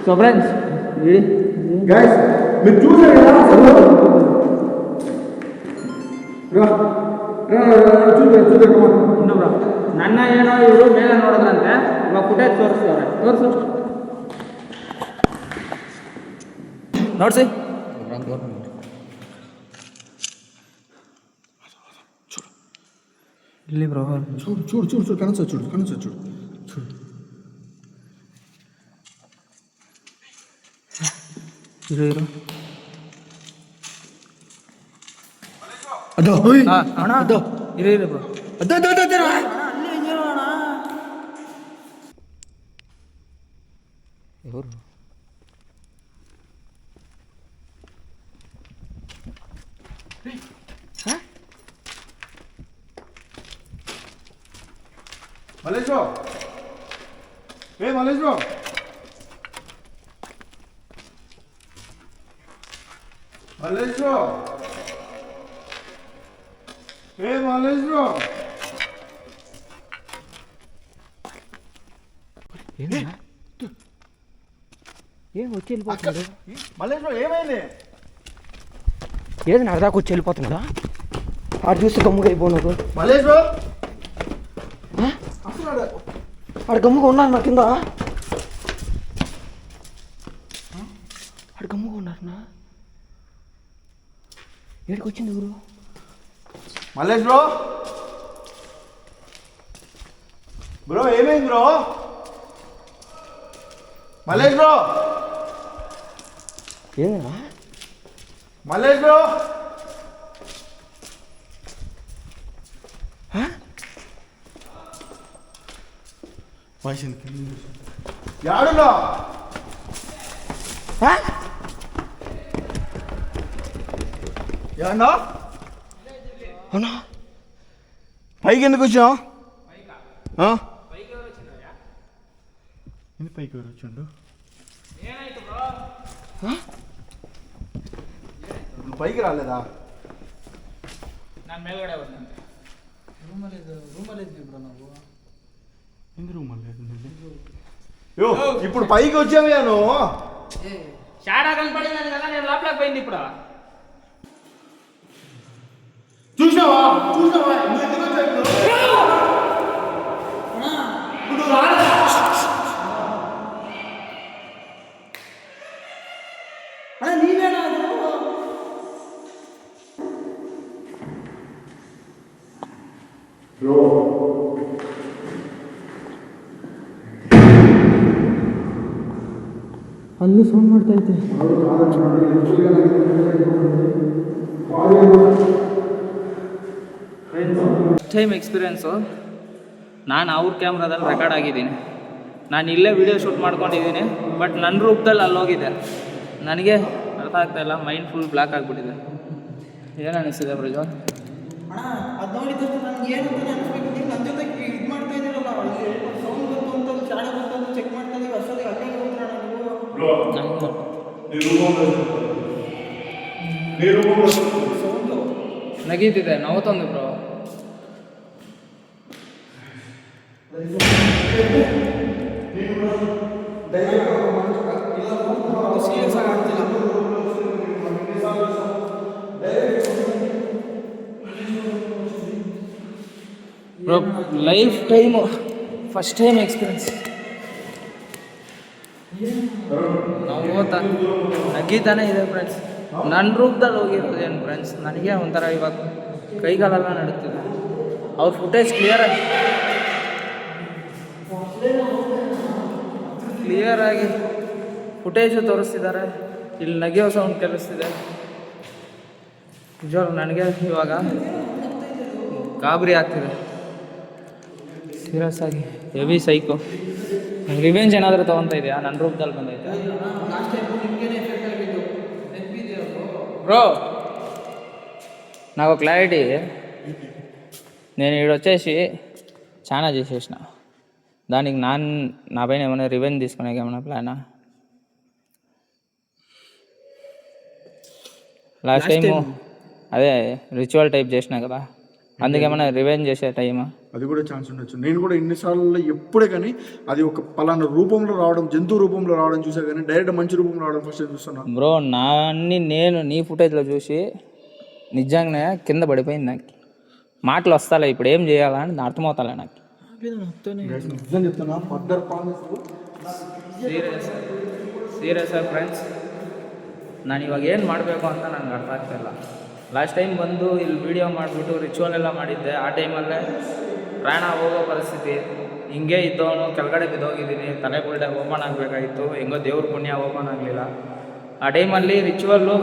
సో ఫ్రెండ్స్ గైస్ మీరు చూసారు కదా ಉಂಡು ಬ್ರೋ, ನನ್ನ ಏನೋ ಇವರು ಮೇಲೆ ನೋಡಿದ್ರಂತೆ. ಇವಾಗ ಫುಟೇಜ್ ತೋರಿಸ್ತವ್ರೆ, ತೋರಿಸು ನೋಡ್ಸಿ. ಇಲ್ಲಿ ಬ್ರೋ చూడు చూడు చూడు చూడు కనస చూడు కనస చూడు చూడు ಇರು ಇರು ಅದೋ ಅಣ್ಣ ಅದೋ ಇರು ಇರು ಬ್ರೋ. ಅದೋ ಅದೋ ಅದೋ ఎవరు Malesh bro Malesh bro Malesh bro Malesh bro ఏం వచ్చి వెళ్ళిపోతున్నాడు? మలేష్ బ్రో ఏమైంది? ఏది నరదాకా వచ్చి వెళ్ళిపోతున్నాడా? ఆడు చూస్తే గమ్ముగా అయిపోయినాడు. మలేష్ బ్రో ఆడు గమ్ముగా ఉన్నాడు నా కింద. ఆడు గమ్ముగా ఉన్నారనా? ఏడికి వచ్చింది ఎవరు? మలేష్ బ్రో బ్రో ఏమైంది బ్రో? మలేష్ బ్రో ఏందన్నా? మలేష్ బ్రో యాడున్నా? ఏమన్నా అవునా? పైకి ఎందుకు వచ్చినావు? ఎందుకు పైకి ఎవరు వచ్చిండు? నువ్వు పైకి రాలేదా? ನಾನು ಮೇಲ್ಗಡೆ ಬಂದಂತೆ. ರೂಮಲ್ಲಿ ಇದ್ವಿ ಬ್ರೋ ನಾವು. ఎందుకు రూమಲ್ಲಿ యో ఇప్పుడు పైకి వచ్చావే నువ్వు. షాడా కనపడిందని కదా నేను లోపలికి పోయింది. ఇప్పుడు చూసావా చూసావా నువ్వు ఎందుకు వచ్చావు? నువ్వు రాలేదా? ನೀವೇನಾ ಅದು? ಬ್ರೋ ಅಲ್ಲಿ ಸೌಂಡ್ ಮಾಡ್ತಾ ಐತೆ. First time experience. ನಾನು ಅವ್ರ ಕ್ಯಾಮ್ರಾದಲ್ಲಿ ರೆಕಾರ್ಡ್ ಆಗಿದ್ದೀನಿ. ನಾನು ಇಲ್ಲೇ ವಿಡಿಯೋ ಶೂಟ್ ಮಾಡ್ಕೊಂಡಿದ್ದೀನಿ. ಬಟ್ ನನ್ನ ರೂಪದಲ್ಲಿ ಅಲ್ಲೋಗಿದೆ. ನನಗೆ ಅರ್ಥ ಆಗ್ತಾಯಿಲ್ಲ, ಮೈಂಡ್ ಫುಲ್ ಬ್ಲಾಕ್ ಆಗಿಬಿಟ್ಟಿದೆ. ಏನು ಅನಿಸ್ತಿದೆ ಪ್ರಜ್ವಲ್? ಅದು ನೋಡಿದ ನನಗೆ ಏನು ಅಂತ ಅನಿಸ್ಬೇಕು, ನೀವು ನನ್ನ ಜೊತೆಗೆ ಇದು ಮಾಡ್ತಾ ಇದ್ದೀರಲ್ಲ, ಸೌಂಡ್ ಬಂತು ಅಂತ ಶಾಲೆ ಬಂತು ಅಂತ ಚೆಕ್ ಮಾಡ್ತಾ ಇದ್ದೀವಿ, ಅಷ್ಟೊತ್ತಿಗೆ ಅಲ್ಲೇ ಹೋಗ್ತಾರ ನೀವು ಸೌಂಡು ನಗೀತಿದೆ, ನವ್ತಂದು ಬ್ರೋ. ಸೀರಿಯಸ್ ಆಗಿ ಆಗ್ತಿಲ್ಲ. Bro life time first time experience. ನಾವು ಓದ್ತಾ ನಗೀತಾನೆ ಇದೆ ಫ್ರೆಂಡ್ಸ್. ನನ್ನ ರೂಪದಲ್ಲಿ ಹೋಗಿರೋದೇನು ಫ್ರೆಂಡ್ಸ್, ನನಗೆ ಒಂಥರ ಇವಾಗ ಕೈಗಾಲೆಲ್ಲ ನಡುತ್ತಿದೆ. ಅವ್ರ ಫುಟೇಜ್ ಕ್ಲಿಯರಾಗಿ ಫುಟೇಜು ತೋರಿಸ್ತಿದ್ದಾರೆ. ಇಲ್ಲಿ ನಗೆಯೋ ಸೌಂಡ್ ಕೇಳಿಸ್ತಿದೆ. ನಿಜವಾಗ್ಲೂ ನನಗೆ ಇವಾಗ ಗಾಬರಿ ಆಗ್ತಿದೆ ಸೀರಿಯಸ್ ಆಗಿ. Heavy psycho. ರಿವೆಂಜ್ ಏನಾದರೂ ತೊಗೊತಾ ಇದೆಯಾ? ನನ್ನ ರೂಪದಲ್ಲಿ ಬಂದೈತೆ బ్రో. నాకు క్లారిటీ, నేను ఇక్కడ వచ్చేసి చాలా చేసేసిన. దానికి నా పైన ఏమైనా రివెంజ్ తీసుకునే ఏమైనా ప్లానా? లాస్ట్ టైము అదే రిచువల్ టైప్ చేసినా కదా, అందుకేమైనా రివెంజ్ చేసే టైమా? అది కూడా ఛాన్స్ ఉండొచ్చు. నేను కూడా ఎన్నిసార్లు ఎప్పుడే కానీ అది ఒక పలానా రూపంలో రావడం, జంతువు రూపంలో రావడం చూసా, కానీ డైరెక్ట్ మంచి రూపంలో రావడం ఫస్ట్ చూస్తున్నాను బ్రో. నేను నీ ఫుటేజ్లో చూసి నిజంగానే కింద పడిపోయింది. నాకు మాటలు వస్తాలే, ఇప్పుడు ఏం చేయాలని అర్థమవుతాలే నాకు. నిజం చెప్తున్నా, పద్దర్ ಸೀರಿಯಸ್ ಫ್ರೆಂಡ್ಸ್. ನಾನು ಇವಾಗ ಏನು ಮಾಡಬೇಕು ಅಂತ ನನಗೆ ಅರ್ಥ ಆಗ್ತಾಯಿಲ್ಲ. ಲಾಸ್ಟ್ ಟೈಮ್ ಬಂದು ಇಲ್ಲಿ ವೀಡಿಯೋ ಮಾಡಿಬಿಟ್ಟು ರಿಚುವಲ್ ಎಲ್ಲ ಮಾಡಿದ್ದೆ. ಆ ಟೈಮಲ್ಲೇ ಪ್ರಾಣ ಹೋಗೋ ಪರಿಸ್ಥಿತಿ. ಹಿಂಗೆ ಇದ್ದವನು ಕೆಳಗಡೆ ಬಿದ್ದೋಗಿದ್ದೀನಿ. ತಲೆ ಬುಲ್ಡೆ ಓಪನ್ ಆಗಬೇಕಾಗಿತ್ತು, ಹೆಂಗೋ ದೇವ್ರ ಪುಣ್ಯ ಓಪನ್ ಆಗಲಿಲ್ಲ. ಆ ಟೈಮಲ್ಲಿ ರಿಚುವಲ್ಲು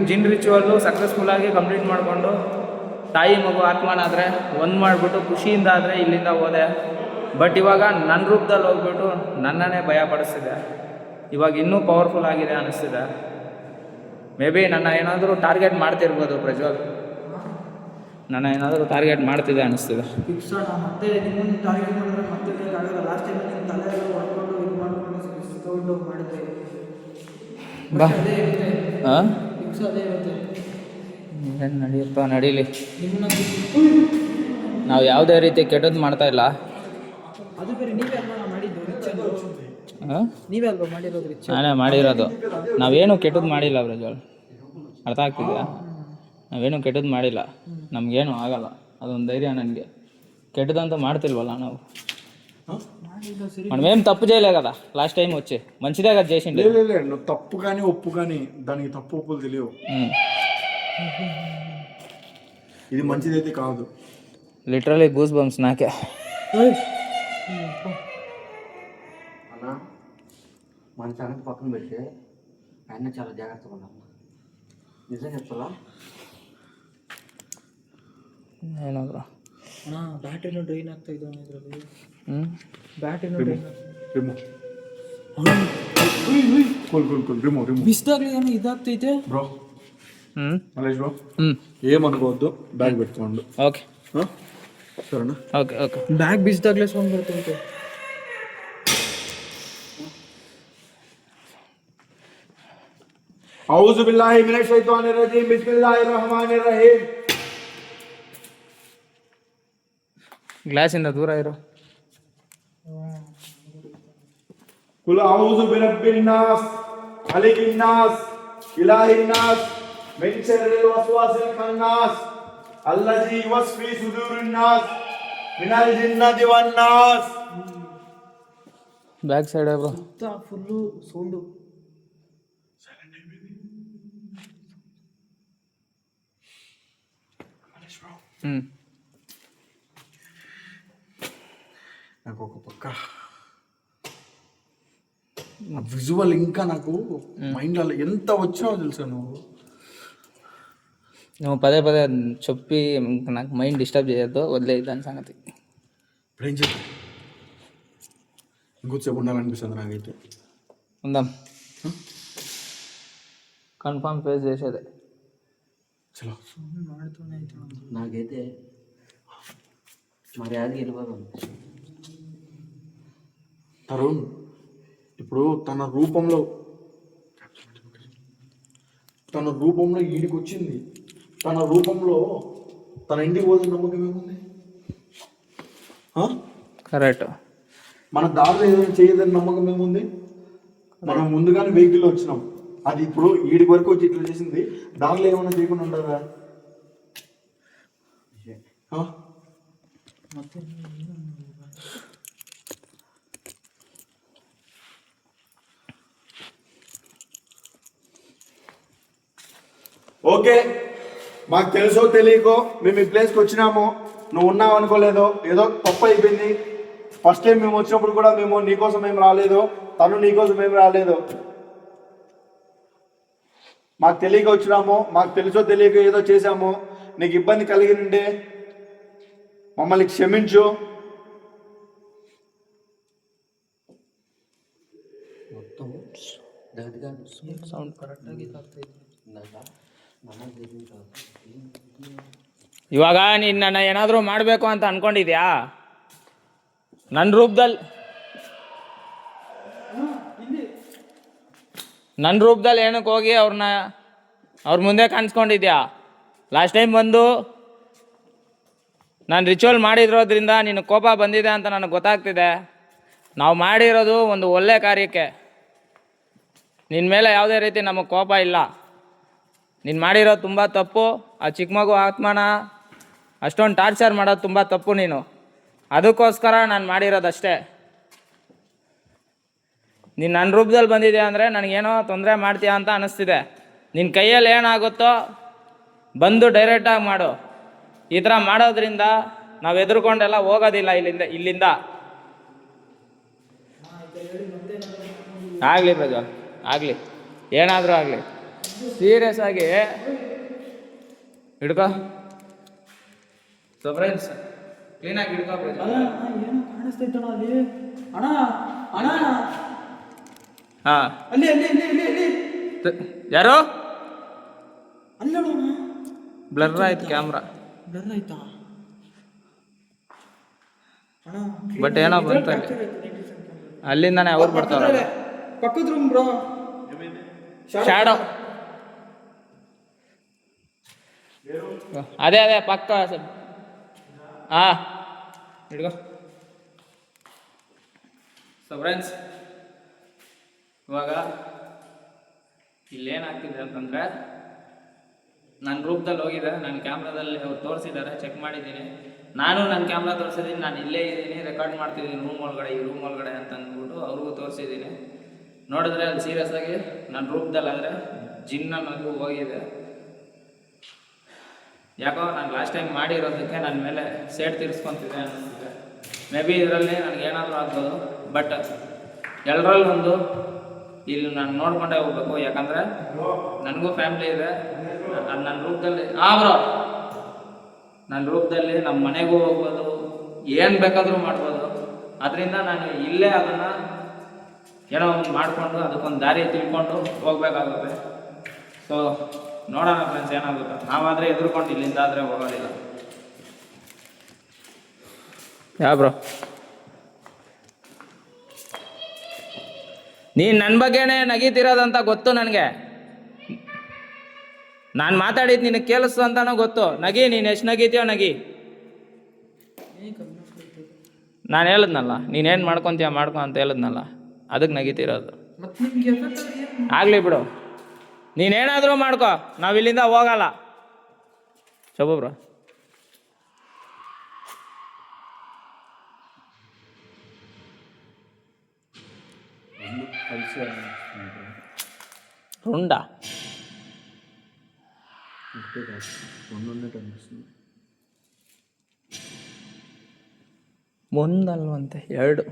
ಜಿನ್ ರಿಚುವಲ್ಲು ಸಕ್ಸಸ್ಫುಲ್ಲಾಗಿ ಕಂಪ್ಲೀಟ್ ಮಾಡಿಕೊಂಡು ತಾಯಿ ಮಗು ಆತ್ಮನಾದರೆ ಒಂದು ಮಾಡಿಬಿಟ್ಟು ಖುಷಿಯಿಂದ ಆದರೆ ಇಲ್ಲಿಂದ ಹೋದೆ. ಬಟ್ ಇವಾಗ ನನ್ನ ರೂಪದಲ್ಲಿ ಹೋಗ್ಬಿಟ್ಟು ನನ್ನನ್ನೇ ಭಯ ಪಡಿಸ್ತಿದೆ. ಇವಾಗ ಇನ್ನೂ ಪವರ್ಫುಲ್ ಆಗಿದೆ ಅನ್ನಿಸ್ತಿದೆ. ಮೇ ಬಿ ನನ್ನ ಏನಾದರೂ ಟಾರ್ಗೆಟ್ ಮಾಡ್ತಿರ್ಬೋದು ಪ್ರಜ್ವಲ್. ನನ್ನ ಏನಾದರೂ ಟಾರ್ಗೆಟ್ ಮಾಡ್ತಿದೆ ಅನ್ನಿಸ್ತಿದೆ. ಮತ್ತೆ ನಿಮ್ಮನ್ನು ಟಾರ್ಗೆಟ್ ಮಾಡಿದ್ರೆ ಮತ್ತೆ ಆಗಲ್ಲ. ಲಾಸ್ಟ್ ಟೈಮ್ ನಿಮ್ಮ ತಲೆ ಎಲ್ಲ ಹೊಡ್ಕೊಂಡು ಇದು ಮಾಡ್ಕೊಂಡು ತಗೊಂಡು ಮಾಡಿದ್ರೆ ಬಾ. ಹಾಂ ಫಿಕ್ಸ್ ಅದೇ ಇರುತ್ತೆ. ಏನು ನಡೆಯುತ್ತೋ ನಡೀಲಿ. ನಾವು ಯಾವುದೇ ರೀತಿ ಕೆಟ್ಟದ್ದು ಮಾಡ್ತಾ ಇಲ್ಲ. ಅದು ಬೇರೆ ನೀವೇ ಅಲ್ವಾ ಮಾಡಿದ್ದು ರಿಚುವಲ್? ನೀವೇ ಅಲ್ವಾ ಮಾಡಿರೋದು ರಿಚುವಲ್? ನಾನೇ ಮಾಡಿರೋದು. ನಾವೇನು ಕೆಟ್ಟದ್ದು ಮಾಡಿಲ್ಲ ಪ್ರಜ್ವಲ್, ಅರ್ಥ ಆಗ್ತಿದೆಯಾ? ನಾವೇನು ಕೆಟ್ಟದ್ದು ಮಾಡಿಲ್ಲ, ನಮಗೇನು ಆಗಲ್ಲ. ಅದೊಂದು ಧೈರ್ಯ ನನಗೆ. ಕೆಟ್ಟದಂತೂ ಮಾಡ್ತಿಲ್ವಲ್ಲ ನಾವು. మనమేం తప్పు చేయలే కదా లాస్ట్ టైం వచ్చి, మంచిదే కదా చేసిండే. నువ్వు తప్పు కానీ ఒప్పు కానీ దానికి తప్పు ఒప్పులు తెలియవు. ఇది మంచిదైతే కాదు. లిటరలీ గూస్ బంప్స్ నాకే. అన్న మన సంగతి పక్కన పెడితే ఆయన చాలా జాగ్రత్తగా ఉన్నాం. నిజం చెప్తా ಏನೋ ಬ್ರೋ. ಬ್ಯಾಟ್ರಿನೂ ಡ್ರೈನ್ ಆಗ್ತಾ ಇದ್ದಾವೆ ಇದರಲ್ಲಿ. ಬ್ಯಾಟ್ರಿನೂ ಡ್ರೈನ್ ಬಿಸ್ದಾಗ್ಲಿ ಏನೋ ಇದಾಗ್ತೈತೆ ಬ್ರೋ. ಮಲೇಶ್ ಬ್ರೋ, ಏಮನ್ಕೋವద్దు, ಬ್ಯಾಗ್ ಬಿಟ್ಕೊಂಡು. ಓಕೆ ಸರಿನಾ? Okay okay. ಬ್ಯಾಗ್ ಬಿಸ್ದಾಗ್ಲೇ ಸೌಂಡ್ ಬರ್ತೈತೆ. ಔಜು ಬಿಲ್ಲಾಹಿ ಮಿನಶ್ ಶೈತಾನಿರ್ ರಜೀಮ್, ಬಿಸ್ಮಿಲ್ಲಾಹಿರ್ ರಹಮಾನಿರ್ ರಹೀಮ್. ಗ್ಲಾಸಿಂದ ದೂರ ಇರೋ. ಕುಲ್ ಔಜು ಬಿರಬ್ಬಿನ್ ನಾಸ್, ಮಲಿಕಿನ್ ನಾಸ್, ಇಲಾಹಿನ್ ನಾಸ್, ಮಿನ್ ಶರ್ರಿಲ್ ವಸ್ವಾಸಿಲ್ ಖನ್ನಾಸ್, ಅಲ್ಲಜಿ ಯುವಸ್ಫಿ ಸುದೂರಿನ್ ನಾಸ್, ಮಿನಲ್ ಜಿನ್ನತಿ ವನ್ ನಾಸ್. Back side bro. Full sound. నాకు ఒక పక్క ఆ విజువల్ ఇంకా నాకు మైండ్లో ఎంత వచ్చినా తెలుసా. నువ్వు పదే పదే చెప్పి నాకు మైండ్ డిస్టర్బ్ చేయొద్దు, వదిలేదు దాని సంగతి. ఇప్పుడు ఏం చెప్పి ఇంకొద్దిసేపు ఉండాలనిపిస్తుంది నాకైతే. ఉందాం, కన్ఫామ్ ఫేస్ చేసేదే. చలో నాకైతే మర్యాదకి వెళ్ళిపోదాం. తరుణ్ ఇప్పుడు తన రూపంలో ఈడికి వచ్చింది. తన రూపంలో తన ఇంటికి పోతున్న నమ్మకం ఏముంది? కరెక్ట్. మన దారిలో ఏదైనా చేయదని నమ్మకం ఏముంది? మనం ముందుగానే వెహికల్ వచ్చినాం, అది ఇప్పుడు ఈడికి వరకు వచ్చి ఇట్లా చేసింది, దారిలో ఏమైనా చేయకుండా ఉండదా? ఓకే, మాకు తెలుసో తెలియకో మేము ఈ ప్లేస్కి వచ్చినాము, నువ్వు ఉన్నావు అనుకోలేదో, ఏదో తప్పు అయిపోయింది. ఫస్ట్ టైం మేము వచ్చినప్పుడు కూడా మేము నీకోసం ఏం రాలేదు, తను నీకోసం ఏం రాలేదు. మాకు తెలియక వచ్చినాము, మాకు తెలుసో తెలియక ఏదో చేశాము, నీకు ఇబ్బంది కలిగి ఉంటే మమ్మల్ని క్షమించు. మొత్తం దగ్గరగా సౌండ్ కరెక్ಟಾಗಿ ಇವಾಗ ನೀನು ನನ್ನ ಏನಾದರೂ ಮಾಡಬೇಕು ಅಂತ ಅನ್ಕೊಂಡಿದ್ಯಾ? ನನ್ನ ರೂಪದಲ್ಲಿ ಏನಕ್ಕೆ ಹೋಗಿ ಅವ್ರ ಮುಂದೆ ಕಾಣಿಸ್ಕೊಂಡಿದ್ಯಾ? ಲಾಸ್ಟ್ ಟೈಮ್ ಬಂದು ನಾನು ರಿಚುವಲ್ ಮಾಡಿರೋದ್ರಿಂದ ನಿನ್ನ ಕೋಪ ಬಂದಿದೆ ಅಂತ ನನಗೆ ಗೊತ್ತಾಗ್ತಿದೆ. ನಾವು ಮಾಡಿರೋದು ಒಂದು ಒಳ್ಳೆ ಕಾರ್ಯಕ್ಕೆ, ನಿನ್ನ ಮೇಲೆ ಯಾವುದೇ ರೀತಿ ನಮಗೆ ಕೋಪ ಇಲ್ಲ. ನೀನು ಮಾಡಿರೋದು ತುಂಬ ತಪ್ಪು. ಆ ಚಿಕ್ಕ ಮಗು ಆತ್ಮನ ಅಷ್ಟೊಂದು ಟಾರ್ಚರ್ ಮಾಡೋದು ತುಂಬ ತಪ್ಪು ನೀನು. ಅದಕ್ಕೋಸ್ಕರ ನಾನು ಮಾಡಿರೋದಷ್ಟೇ. ನೀನು ನನ್ನ ರೂಪದಲ್ಲಿ ಬಂದಿದೆ ಅಂದರೆ ನನಗೇನೋ ತೊಂದರೆ ಮಾಡ್ತೀಯ ಅಂತ ಅನ್ನಿಸ್ತಿದೆ. ನಿನ್ನ ಕೈಯಲ್ಲಿ ಏನಾಗುತ್ತೋ ಬಂದು ಡೈರೆಕ್ಟಾಗಿ ಮಾಡು. ಈ ಥರ ಮಾಡೋದ್ರಿಂದ ನಾವು ಎದುರ್ಕೊಂಡೆಲ್ಲ ಹೋಗೋದಿಲ್ಲ ಇಲ್ಲಿಂದ. ಆಗಲಿ ಪ್ರಜ್ವಲ್, ಆಗಲಿ, ಏನಾದರೂ ಆಗಲಿ, ಸೀರಿಯಸ್ ಆಗಿ ಹಿಡ್ಕೋ. ಸೊ ಫ್ರೆಂಡ್ಸ್, ಕ್ಲೀನಾಗಿ ಹಿಡ್ಕೋ ಪ್ರಜ್ವಲ್. ಏನು ಕಾಣಿಸ್ತೈತಣ ಅಲ್ಲಿ? ಅಣ್ಣ ಅಣ್ಣ ಹಾಂ, ಅಲ್ಲಿ ಅಲ್ಲಿ ಅಲ್ಲಿ ಅಲ್ಲಿ ಅಲ್ಲಿ ಯಾರು? ಅಲ್ಲಿ ನೋಡೋಣ. ಬ್ಲರ್ ಆಯ್ತು ಕ್ಯಾಮ್ರಾ, ಬ್ಲರ್ ಆಯ್ತಾ ಅಣ್ಣ? ಬಟ್ ಏನೋ ಬಂತು ಅಲ್ಲಿ. ಅಲ್ಲಿಂದಾನೆ ಅವ್ರು ಬರ್ತಾವ್ರೆ. ಪಕ್ಕದ ರೂಮ್ ಬ್ರೋ, ಶಾಡೋ. ಅದೇ ಪಕ್ಕ. ಹಾಂ, ಹಿಡ್ಕೋ. ಸೊ ಫ್ರೆಂಡ್ಸ್, ಇವಾಗ ಇಲ್ಲೇನಾಗ್ತಿದೆ ಅಂತಂದರೆ, ನನ್ನ ರೂಪದಲ್ಲಿ ಹೋಗಿದೆ, ನನ್ನ ಕ್ಯಾಮ್ರಾದಲ್ಲಿ ಅವ್ರು ತೋರಿಸಿದ್ದಾರೆ, ಚೆಕ್ ಮಾಡಿದ್ದೀನಿ. ನಾನು ನನ್ನ ಕ್ಯಾಮ್ರಾ ತೋರಿಸಿದ್ದೀನಿ, ನಾನು ಇಲ್ಲೇ ಇದ್ದೀನಿ, ರೆಕಾರ್ಡ್ ಮಾಡ್ತಿದ್ದೀನಿ ರೂಮ್ ಒಳಗಡೆ, ಈ ರೂಮ್ ಒಳಗಡೆ ಅಂತ ಅಂದ್ಬಿಟ್ಟು ಅವ್ರಿಗೂ ತೋರಿಸಿದ್ದೀನಿ. ನೋಡಿದ್ರೆ ಅಲ್ಲಿ ಸೀರಿಯಸ್ ಆಗಿ ನನ್ನ ರೂಪದಲ್ಲಾದರೆ ಜಿನ್ ಅನ್ನೋದು ಹೋಗಿದೆ. ಯಾಕೋ ನಾನು ಲಾಸ್ಟ್ ಟೈಮ್ ಮಾಡಿರೋದಕ್ಕೆ ನನ್ನ ಮೇಲೆ ಸೇಡ್ ತೀರಿಸ್ಕೊತಿದೆ ಅನ್ನಿಸ್ತಿದೆ. ಮೇ ಬಿ ಇದರಲ್ಲಿ ನನಗೇನಾದರೂ ಆಗ್ಬೋದು. ಬಟ್ ಎಲ್ಲರಲ್ಲೊಂದು ಇಲ್ಲಿ ನಾನು ನೋಡ್ಕೊಂಡೇ ಹೋಗ್ಬೇಕು. ಯಾಕಂದರೆ ನನಗೂ ಫ್ಯಾಮ್ಲಿ ಇದೆ. ಅದು ನನ್ನ ರೂಪದಲ್ಲಿ ನನ್ನ ರೂಪದಲ್ಲಿ ನಮ್ಮ ಮನೆಗೂ ಹೋಗ್ಬೋದು, ಏನು ಬೇಕಾದರೂ ಮಾಡ್ಬೋದು. ಅದರಿಂದ ನಾನು ಇಲ್ಲೇ ಅದನ್ನು ಏನೋ ಒಂದು ಮಾಡಿಕೊಂಡು ಅದಕ್ಕೊಂದು ದಾರಿ ತಿಳ್ಕೊಂಡು ಹೋಗ್ಬೇಕಾಗುತ್ತೆ. ಸೊ ನೋಡೋಣ ಫ್ರೆಂಡ್ಸ್ ಏನಾಗುತ್ತೆ. ನಾವಾದರೆ ಎದುರ್ಕೊಂಡು ಇಲ್ಲಿಂದ ಆದರೆ ಹೋಗೋದಿಲ್ಲ. ಬ್ರೋ, ನೀನು ನನ್ನ ಬಗ್ಗೆನೇ ನಗೀತಿರೋದಂತ ಗೊತ್ತು ನನಗೆ. ನಾನು ಮಾತಾಡಿದ್ದು ನಿನಗೆ ಕೇಳಿಸ್ತು ಅಂತನೂ ಗೊತ್ತು. ನಗಿ, ನೀನು ಎಷ್ಟು ನಗೀತೀಯೋ ನಗಿ. ನಾನು ಹೇಳಿದ್ನಲ್ಲ, ನೀನೇನು ಮಾಡ್ಕೊತೀಯ ಮಾಡ್ಕೊ ಅಂತ ಹೇಳಿದ್ನಲ್ಲ, ಅದಕ್ಕೆ ನಗೀತಿರೋದು. ಆಗಲಿ ಬಿಡು, ನೀನೇನಾದರೂ ಮಾಡ್ಕೊ, ನಾವು ಇಲ್ಲಿಂದ ಹೋಗಲ್ಲ. ಶೋಭಾ ಬ್ರೋ, ರುಂಡ ಒಂದಲ್ವಂತೆ, ಎರಡು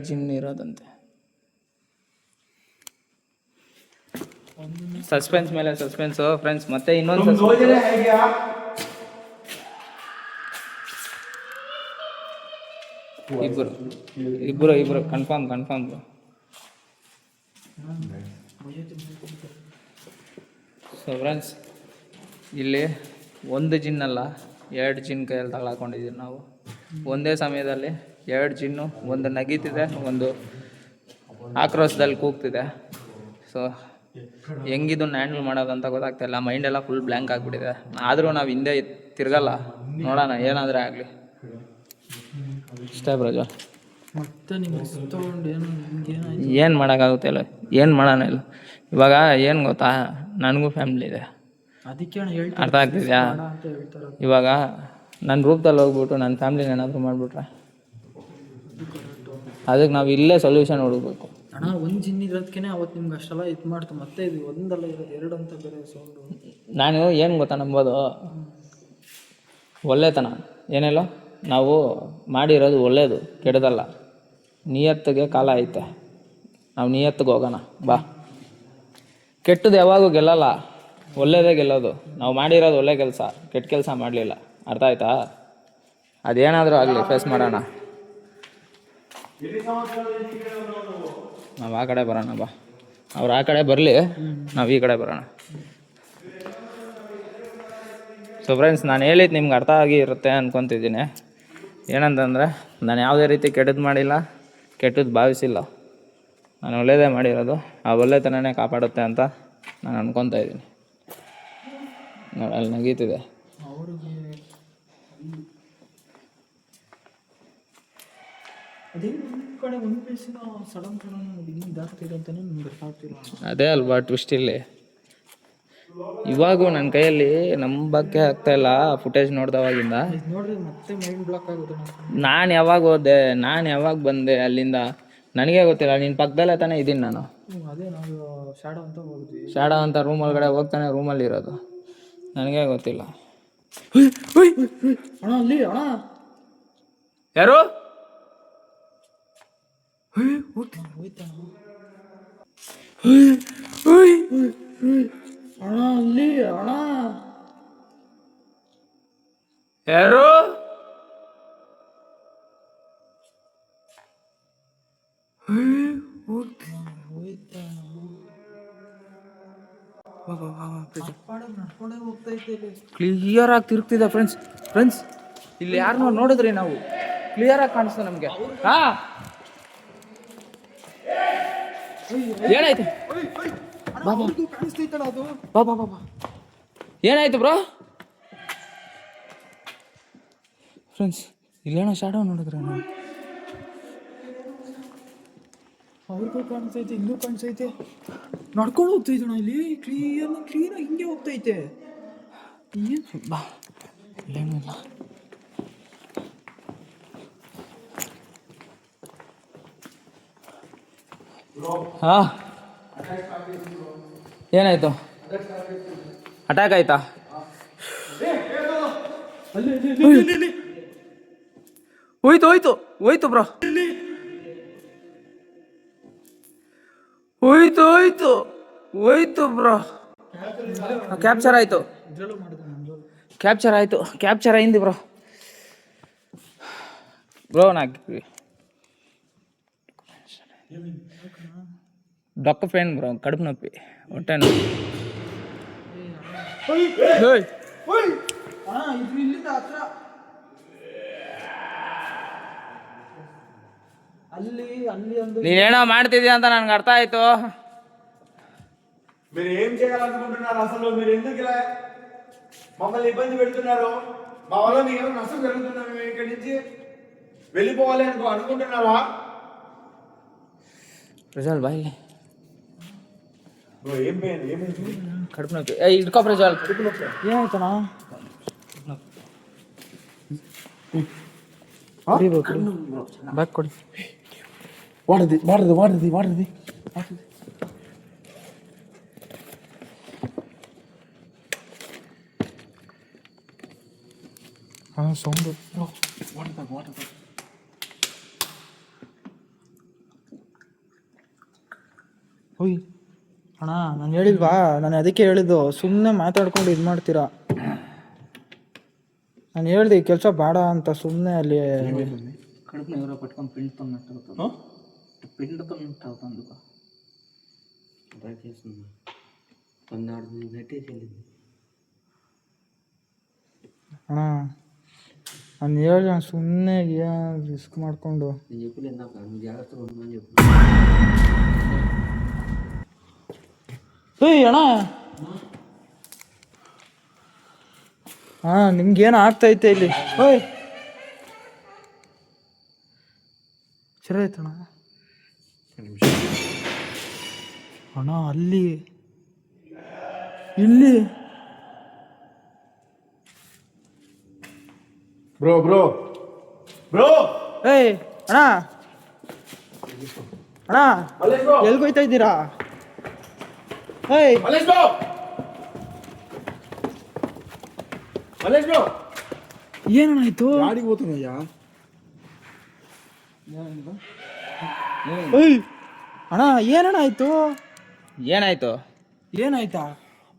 ಜಿನ್ ಇರೋದಂತೆ. ಸಸ್ಪೆನ್ಸ್ ಮೇಲೆ ಸಸ್ಪೆನ್ಸು ಫ್ರೆಂಡ್ಸ್. ಮತ್ತೆ ಇನ್ನೊಂದು ಇಬ್ಬರು ಕನ್ಫರ್ಮ್. ಸೊ ಫ್ರೆಂಡ್ಸ್, ಇಲ್ಲಿ ಒಂದು ಜಿನ್ನಲ್ಲ 2 ಜಿನ್ ಕೈಯಲ್ಲಿ ತಗೊಳಕೊಂಡಿದ್ದೀವಿ ನಾವು. ಒಂದೇ ಸಮಯದಲ್ಲಿ 2 ಜಿನ್ನು, ಒಂದು ನಗೀತಿದೆ, ಒಂದು ಆಕ್ರೋಶದಲ್ಲಿ ಕೂಗ್ತಿದೆ. ಸೊ ಹೆಂಗಿದನ್ನು ಹ್ಯಾಂಡಲ್ ಮಾಡೋದಂತ ಗೊತ್ತಾಗ್ತಾಯಿಲ್ಲ. ಮೈಂಡೆಲ್ಲ ಫುಲ್ ಬ್ಲ್ಯಾಂಕ್ ಆಗಿಬಿಟ್ಟಿದೆ. ಆದರೂ ನಾವು ಹಿಂದೆ ತಿರ್ಗಲ್ಲ, ನೋಡೋಣ ಏನಾದರೆ ಆಗಲಿ ಇಷ್ಟೇ ಬ್ರಜ. ಮತ್ತೆ ನಿಮ್ಮ ತೊಗೊಂಡು ಏನು ಮಾಡೋಕ್ಕಾಗುತ್ತೆ ಇಲ್ಲ, ಏನು ಮಾಡೋಣ ಇಲ್ಲ. ಇವಾಗ ಏನು ಗೊತ್ತಾ, ನನಗೂ ಫ್ಯಾಮ್ಲಿ ಇದೆ, ಅದಕ್ಕೆ ಅರ್ಥ ಆಗ್ತಿದ್ಯಾ? ಇವಾಗ ನನ್ನ ರೂಪದಲ್ಲಿ ಹೋಗ್ಬಿಟ್ಟು ನನ್ನ ಫ್ಯಾಮ್ಲಿನ ಏನಾದರೂ ಮಾಡಿಬಿಟ್ರೆ ಅದಕ್ಕೆ ನಾವು ಇಲ್ಲೇ ಸೊಲ್ಯೂಷನ್ ಹುಡುಕ್ಬೇಕು. ಅಣ್ಣ ಒಂದು ಜಿನ್ ಇರೋದಕ್ಕೆ ಅವತ್ತು ನಿಮ್ಗೆ ಅಷ್ಟೆಲ್ಲ ಇದು ಮಾಡ್ತು. ಮತ್ತೆ ಇದು ಒಂದಲ್ಲ ಇರೋದು 2 ಅಂತ ಬೇರೆ ಸೌಂಡು. ನಾನು ಏನು ಗೊತ್ತಾ ನಂಬೋದು, ಒಳ್ಳೆತನ ಏನೆಲ್ಲ ನಾವು ಮಾಡಿರೋದು ಒಳ್ಳೆಯದು, ಕೆಟ್ಟದಲ್ಲ. ನಿಯತ್ತಿಗೆ ಕಾಲ ಐತೆ, ನಾವು ನಿಯತ್ತಿಗೆ ಹೋಗೋಣ ಬಾ. ಕೆಟ್ಟದ್ದು ಯಾವಾಗೂ ಗೆಲ್ಲಲ್ಲ, ಒಳ್ಳೆಯದೇ ಗೆಲ್ಲೋದು. ನಾವು ಮಾಡಿರೋದು ಒಳ್ಳೆ ಕೆಲಸ, ಕೆಟ್ಟ ಕೆಲಸ ಮಾಡಲಿಲ್ಲ. ಅರ್ಥ ಆಯ್ತಾ? ಅದೇನಾದರೂ ಆಗಲಿ ಫೇಸ್ ಮಾಡೋಣ. ನಾವು ಆ ಕಡೆ ಬರೋಣ ಬಾ. ಅವ್ರು ಆ ಕಡೆ ಬರಲಿ, ನಾವು ಈ ಕಡೆ ಬರೋಣ. ಸೊ ಫ್ರೆಂಡ್ಸ್, ನಾನು ಹೇಳಿದ್ದು ನಿಮ್ಗೆ ಅರ್ಥ ಆಗಿ ಇರುತ್ತೆ ಅಂದ್ಕೊತಿದ್ದೀನಿ. ಏನಂತಂದರೆ, ನಾನು ಯಾವುದೇ ರೀತಿ ಕೆಟ್ಟದ್ದು ಮಾಡಿಲ್ಲ, ಕೆಟ್ಟದ್ದು ಭಾವಿಸಿಲ್ಲ. ನಾನು ಒಳ್ಳೆಯದೇ ಮಾಡಿರೋದು. ಆ ಒಳ್ಳೆತನನೇ ಕಾಪಾಡುತ್ತೆ ಅಂತ ನಾನು ಅನ್ಕೊತಾ ಇದ್ದೀನಿ. ನೋಡಿ ಅಲ್ಲಿ ನಗೀತಿದೆ. ಅದೇ ಒಂದು ಕಡೆ ಒಂದು ಪ್ಲೇಸಿನ ಸಡನ್ ಹಿಂಗೆ ಇದಾಗ್ತಿದೆ ಅಂತಲೇ ನಮ್ಗೆ ಗೊತ್ತಾಗ್ತಿಲ್ಲ. ಅದೇ ಅಲ್ವಾ ಟ್ವಿಸ್ಟ್ ಇಲ್ಲಿ. ಇವಾಗೂ ನನ್ನ ಕೈಯಲ್ಲಿ ನಂಬಕ್ಕೆ ಆಗ್ತಾಯಿಲ್ಲ ಫುಟೇಜ್ ನೋಡ್ದವಾಗಿಂದ. ನೋಡ್ರಿ ಮತ್ತೆ ಮೈಂಡ್ ಬ್ಲಾಕ್ ಆಗುತ್ತೆ. ನಾನು ಯಾವಾಗ ಹೋದೆ, ನಾನು ಯಾವಾಗ ಬಂದೆ ಅಲ್ಲಿಂದ ನನಗೇ ಗೊತ್ತಿಲ್ಲ. ನಿನ್ನ ಪಕ್ಕದಲ್ಲೇ ತಾನೇ ಇದ್ದೀನಿ ನಾನು. ಅದೇ ನಾವು ಶಾಡೋ ಅಂತ ಹೋಗಿದ್ವಿ. ಶಾಡೋ ಅಂತ ರೂಮ್ ಒಳಗಡೆ ಹೋಗ್ತಾನೆ, ರೂಮಲ್ಲಿ ಇರೋದು. ನನಗೇ ಗೊತ್ತಿಲ್ಲ. ಅಣ್ಣ ಅಲ್ಲಿ ಅಣ್ಣ ಯಾರು ಅಣ್ಣ ಅಲ್ಲಿ ಅಣ್ಣ ಯಾರು ನಡ್ಕೊಂಡೇ ಹೋಗ್ತೈತೆ. ಕ್ಲಿಯರ್ ಆಗಿ ತಿರುಗ್ತಿದೆ ಫ್ರೆಂಡ್ಸ್. ಇಲ್ಲಿ ಯಾರನ್ನೋ ನೋಡಿದ್ರಿ ನಾವು, ಕ್ಲಿಯರ್ ಆಗಿ ಕಾಣಿಸ್ತು ನಮಗೆ. ಹಾ ಏನಾಯ್ತು? ಕಾಣಿಸ್ತೈತಲ್ಲ ಅದು. ಬಾ ಏನಾಯ್ತು ಬ್ರೋ? ಫ್ರೆಂಡ್ಸ್, ಇಲ್ಲೇನೋ ಶಾಡೋ ನೋಡಿದ್ರೆ ನಾವು. ಅವ್ರಿಗೂ ಕಾಣಿಸ್ತೈತೆ, ಇನ್ನೂ ಕಾಣಿಸ್ತೈತೆ. ನಡ್ಕೊಂಡು ಹೋಗ್ತೈತೆ ಅಣ್ಣ ಇಲ್ಲಿ. ಕ್ಲೀನಾಗಿ ಹಿಂಗೆ ಹೋಗ್ತೈತೆ. ಏನು ಬಾ, ಇಲ್ಲೇನೂ ಇಲ್ಲ. ಹಾ ಏನಾಯ್ತು? ಅಟ್ಯಾಕ್ ಆಯ್ತಾ? ಹೋಯ್ತು ಬ್ರೋ, ಹೋಯ್ತು ಬ್ರೋ. Capture ಅయింది bro. నాకు డొక్క పెయిన్ బ్రో, కడుపు నొప్పి, ಹೊಟ್ಟೆ ನೊಪ್ಪಿ. ನೀನೇನೋ ಮಾಡ್ತಿದ್ಯా ಅಂತ ನನಗೆ అర్థం ಆಯ್ತು. మీరు ఏం చేయాలనుకుంటున్నారు అసలు? మీరు ఎందుకు ఇలా మమ్మల్ని ఇబ్బంది పెడుతున్నారు? మా వల్ల మీకు ఏమైనా నష్టం జరుగుతుందా? మేము ఇక్కడి నుంచి వెళ్ళిపోవాలి అనుకుంటున్నారా? ప్రజల్ బాయ్ బ్రో, ఏమైంది? కడుపు నొప్పి. ఇడుకో ప్రజల్, కడుపు నొప్పి. ಏನಾಯ್ತಣ್ಣ? ಬ್ಯಾಕ್ ಕೊಡಿ. ವಾಡ್ರದಿ ಸೌಂಡು. ಓಯ್ ಅಣ್ಣ, ನಾನು ಹೇಳಿಲ್ವಾ? ನಾನು ಅದಕ್ಕೆ ಹೇಳಿದ್ದು, ಸುಮ್ಮನೆ ಮಾತಾಡ್ಕೊಂಡು ಇದು ಮಾಡ್ತೀರಾ. ನಾನು ಹೇಳ್ದೆ ಈ ಕೆಲಸ ಬೇಡ ಅಂತ. ಸುಮ್ಮನೆ ಅಲ್ಲಿ కడుపుని ఎవరో పట్టుకొని పిండుతున్నట్టు అందుకు చేస్తుంది 16 నెట్టేసి వెళ్ళింది. ಅಣ್ಣ ನಾನು ಹೇಳ ಸುಮ್ಮನೆ ರಿಸ್ಕ್ ಮಾಡಿಕೊಂಡು ಏಯ್ ಅಣ್ಣ ಹಾಂ ನಿಮ್ಗೇನು ಆಗ್ತೈತೆ ಇಲ್ಲಿ ಓಯ್ ಸರಿ ಆಯ್ತಣ್ಣ ಅಣ್ಣ ಅಲ್ಲಿ ಇಲ್ಲಿ ಬ್ರೋ ಬ್ರೋ ಬ್ರೋ ಏಯ್ ಅಣ್ಣ ಅಣ್ಣ ಎಲ್ಗೋಯ್ತಾ ಇದ್ದೀರಾ ಏಯ್ ಮಲೇಶ್ ಬ್ರೋ ಮಲೇಶ್ ಬ್ರೋ ಏನಣ್ಣ ಆಯ್ತು ಗಾಡಿಗೆ ಹೋಗ್ತಾನಯ್ಯ ಏಯ್ ಅಣ್ಣ ಏನಣ್ಣ ಆಯ್ತು ಏನಾಯ್ತು ಏನಾಯ್ತಾ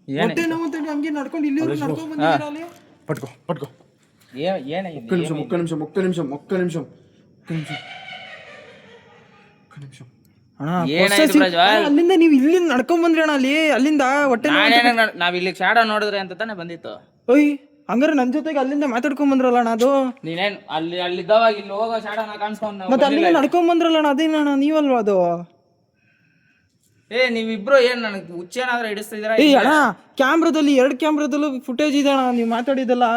ಹೊಟ್ಟೆ ನೋವು ಅಂತ ಹಂಗೆ ನಡ್ಕೊಂಡು ಇಲ್ಲಿ ನಡ್ಕೊಂಡು ಬಂದಿದ್ದೀರಾ ಅಲ್ಲಿ ಪಟ್ಕೋ ಪಟ್ಕೋ ಏನಾಗಿದೆ ఒక్క నిమిషం ಅಣ್ಣ ಏನಾಯ್ತು ಪ್ರಜ್ವಲ್? ಅಲ್ಲಿಂದ ನೀವು ಇಲ್ಲಿಂದ ನಡ್ಕೊಂಡ್ ಬಂದ್ರಿ ಅಣ್ಣ ಅಲ್ಲಿ ಅಲ್ಲಿಂದ ಹೊಟ್ಟೆ ನಾವ್ ಇಲ್ಲಿ ಶಾಡೋ ನೋಡಿದ್ರೆ ಅಂತ ತಾನೇ ಬಂದಿತ್ತು. ಓಯ್ ಹಂಗಾರೆ ನನ್ ಜೊತೆಗೆ ಅಲ್ಲಿಂದ ಮಾತಾಡ್ಕೊಂಡ್ ಬಂದ್ರಲ್ಲ ಅಣ್ಣ ಅದು ನೀನೇನ್ ಅಲ್ಲಿದ್ದವಾಗ ಇಲ್ಲಿ ಹೋಗೋ ಶಾಡೋನ ಕಾಣಿಸ್ಕೊಂಡು ಮತ್ತೆ ಅಲ್ಲಿಂದ ನಡ್ಕೊಂಡ್ ಬಂದ್ರಲ್ಲ ಅಣ್ಣ ಅದೇನಣ್ಣ ನೀವಲ್ವಾ ಅದು? ನೀವಿಬ್ರು ಏನ್ ನನಗೆ ಹುಚ್ಚೇನಾದ್ರೂ ಹಿಡಿಸ್ತಿದ್ದೀರಾ? ಏಯ್ ಅಣ್ಣ ಕ್ಯಾಮ್ರಾದಲ್ಲಿ 2 ಕ್ಯಾಮ್ರಾದಲ್ಲೂ ಫುಟೇಜ್ ಇದೆ ಅಣ್ಣ ನೀವು ಮಾತಾಡಿದಲ್ಲ.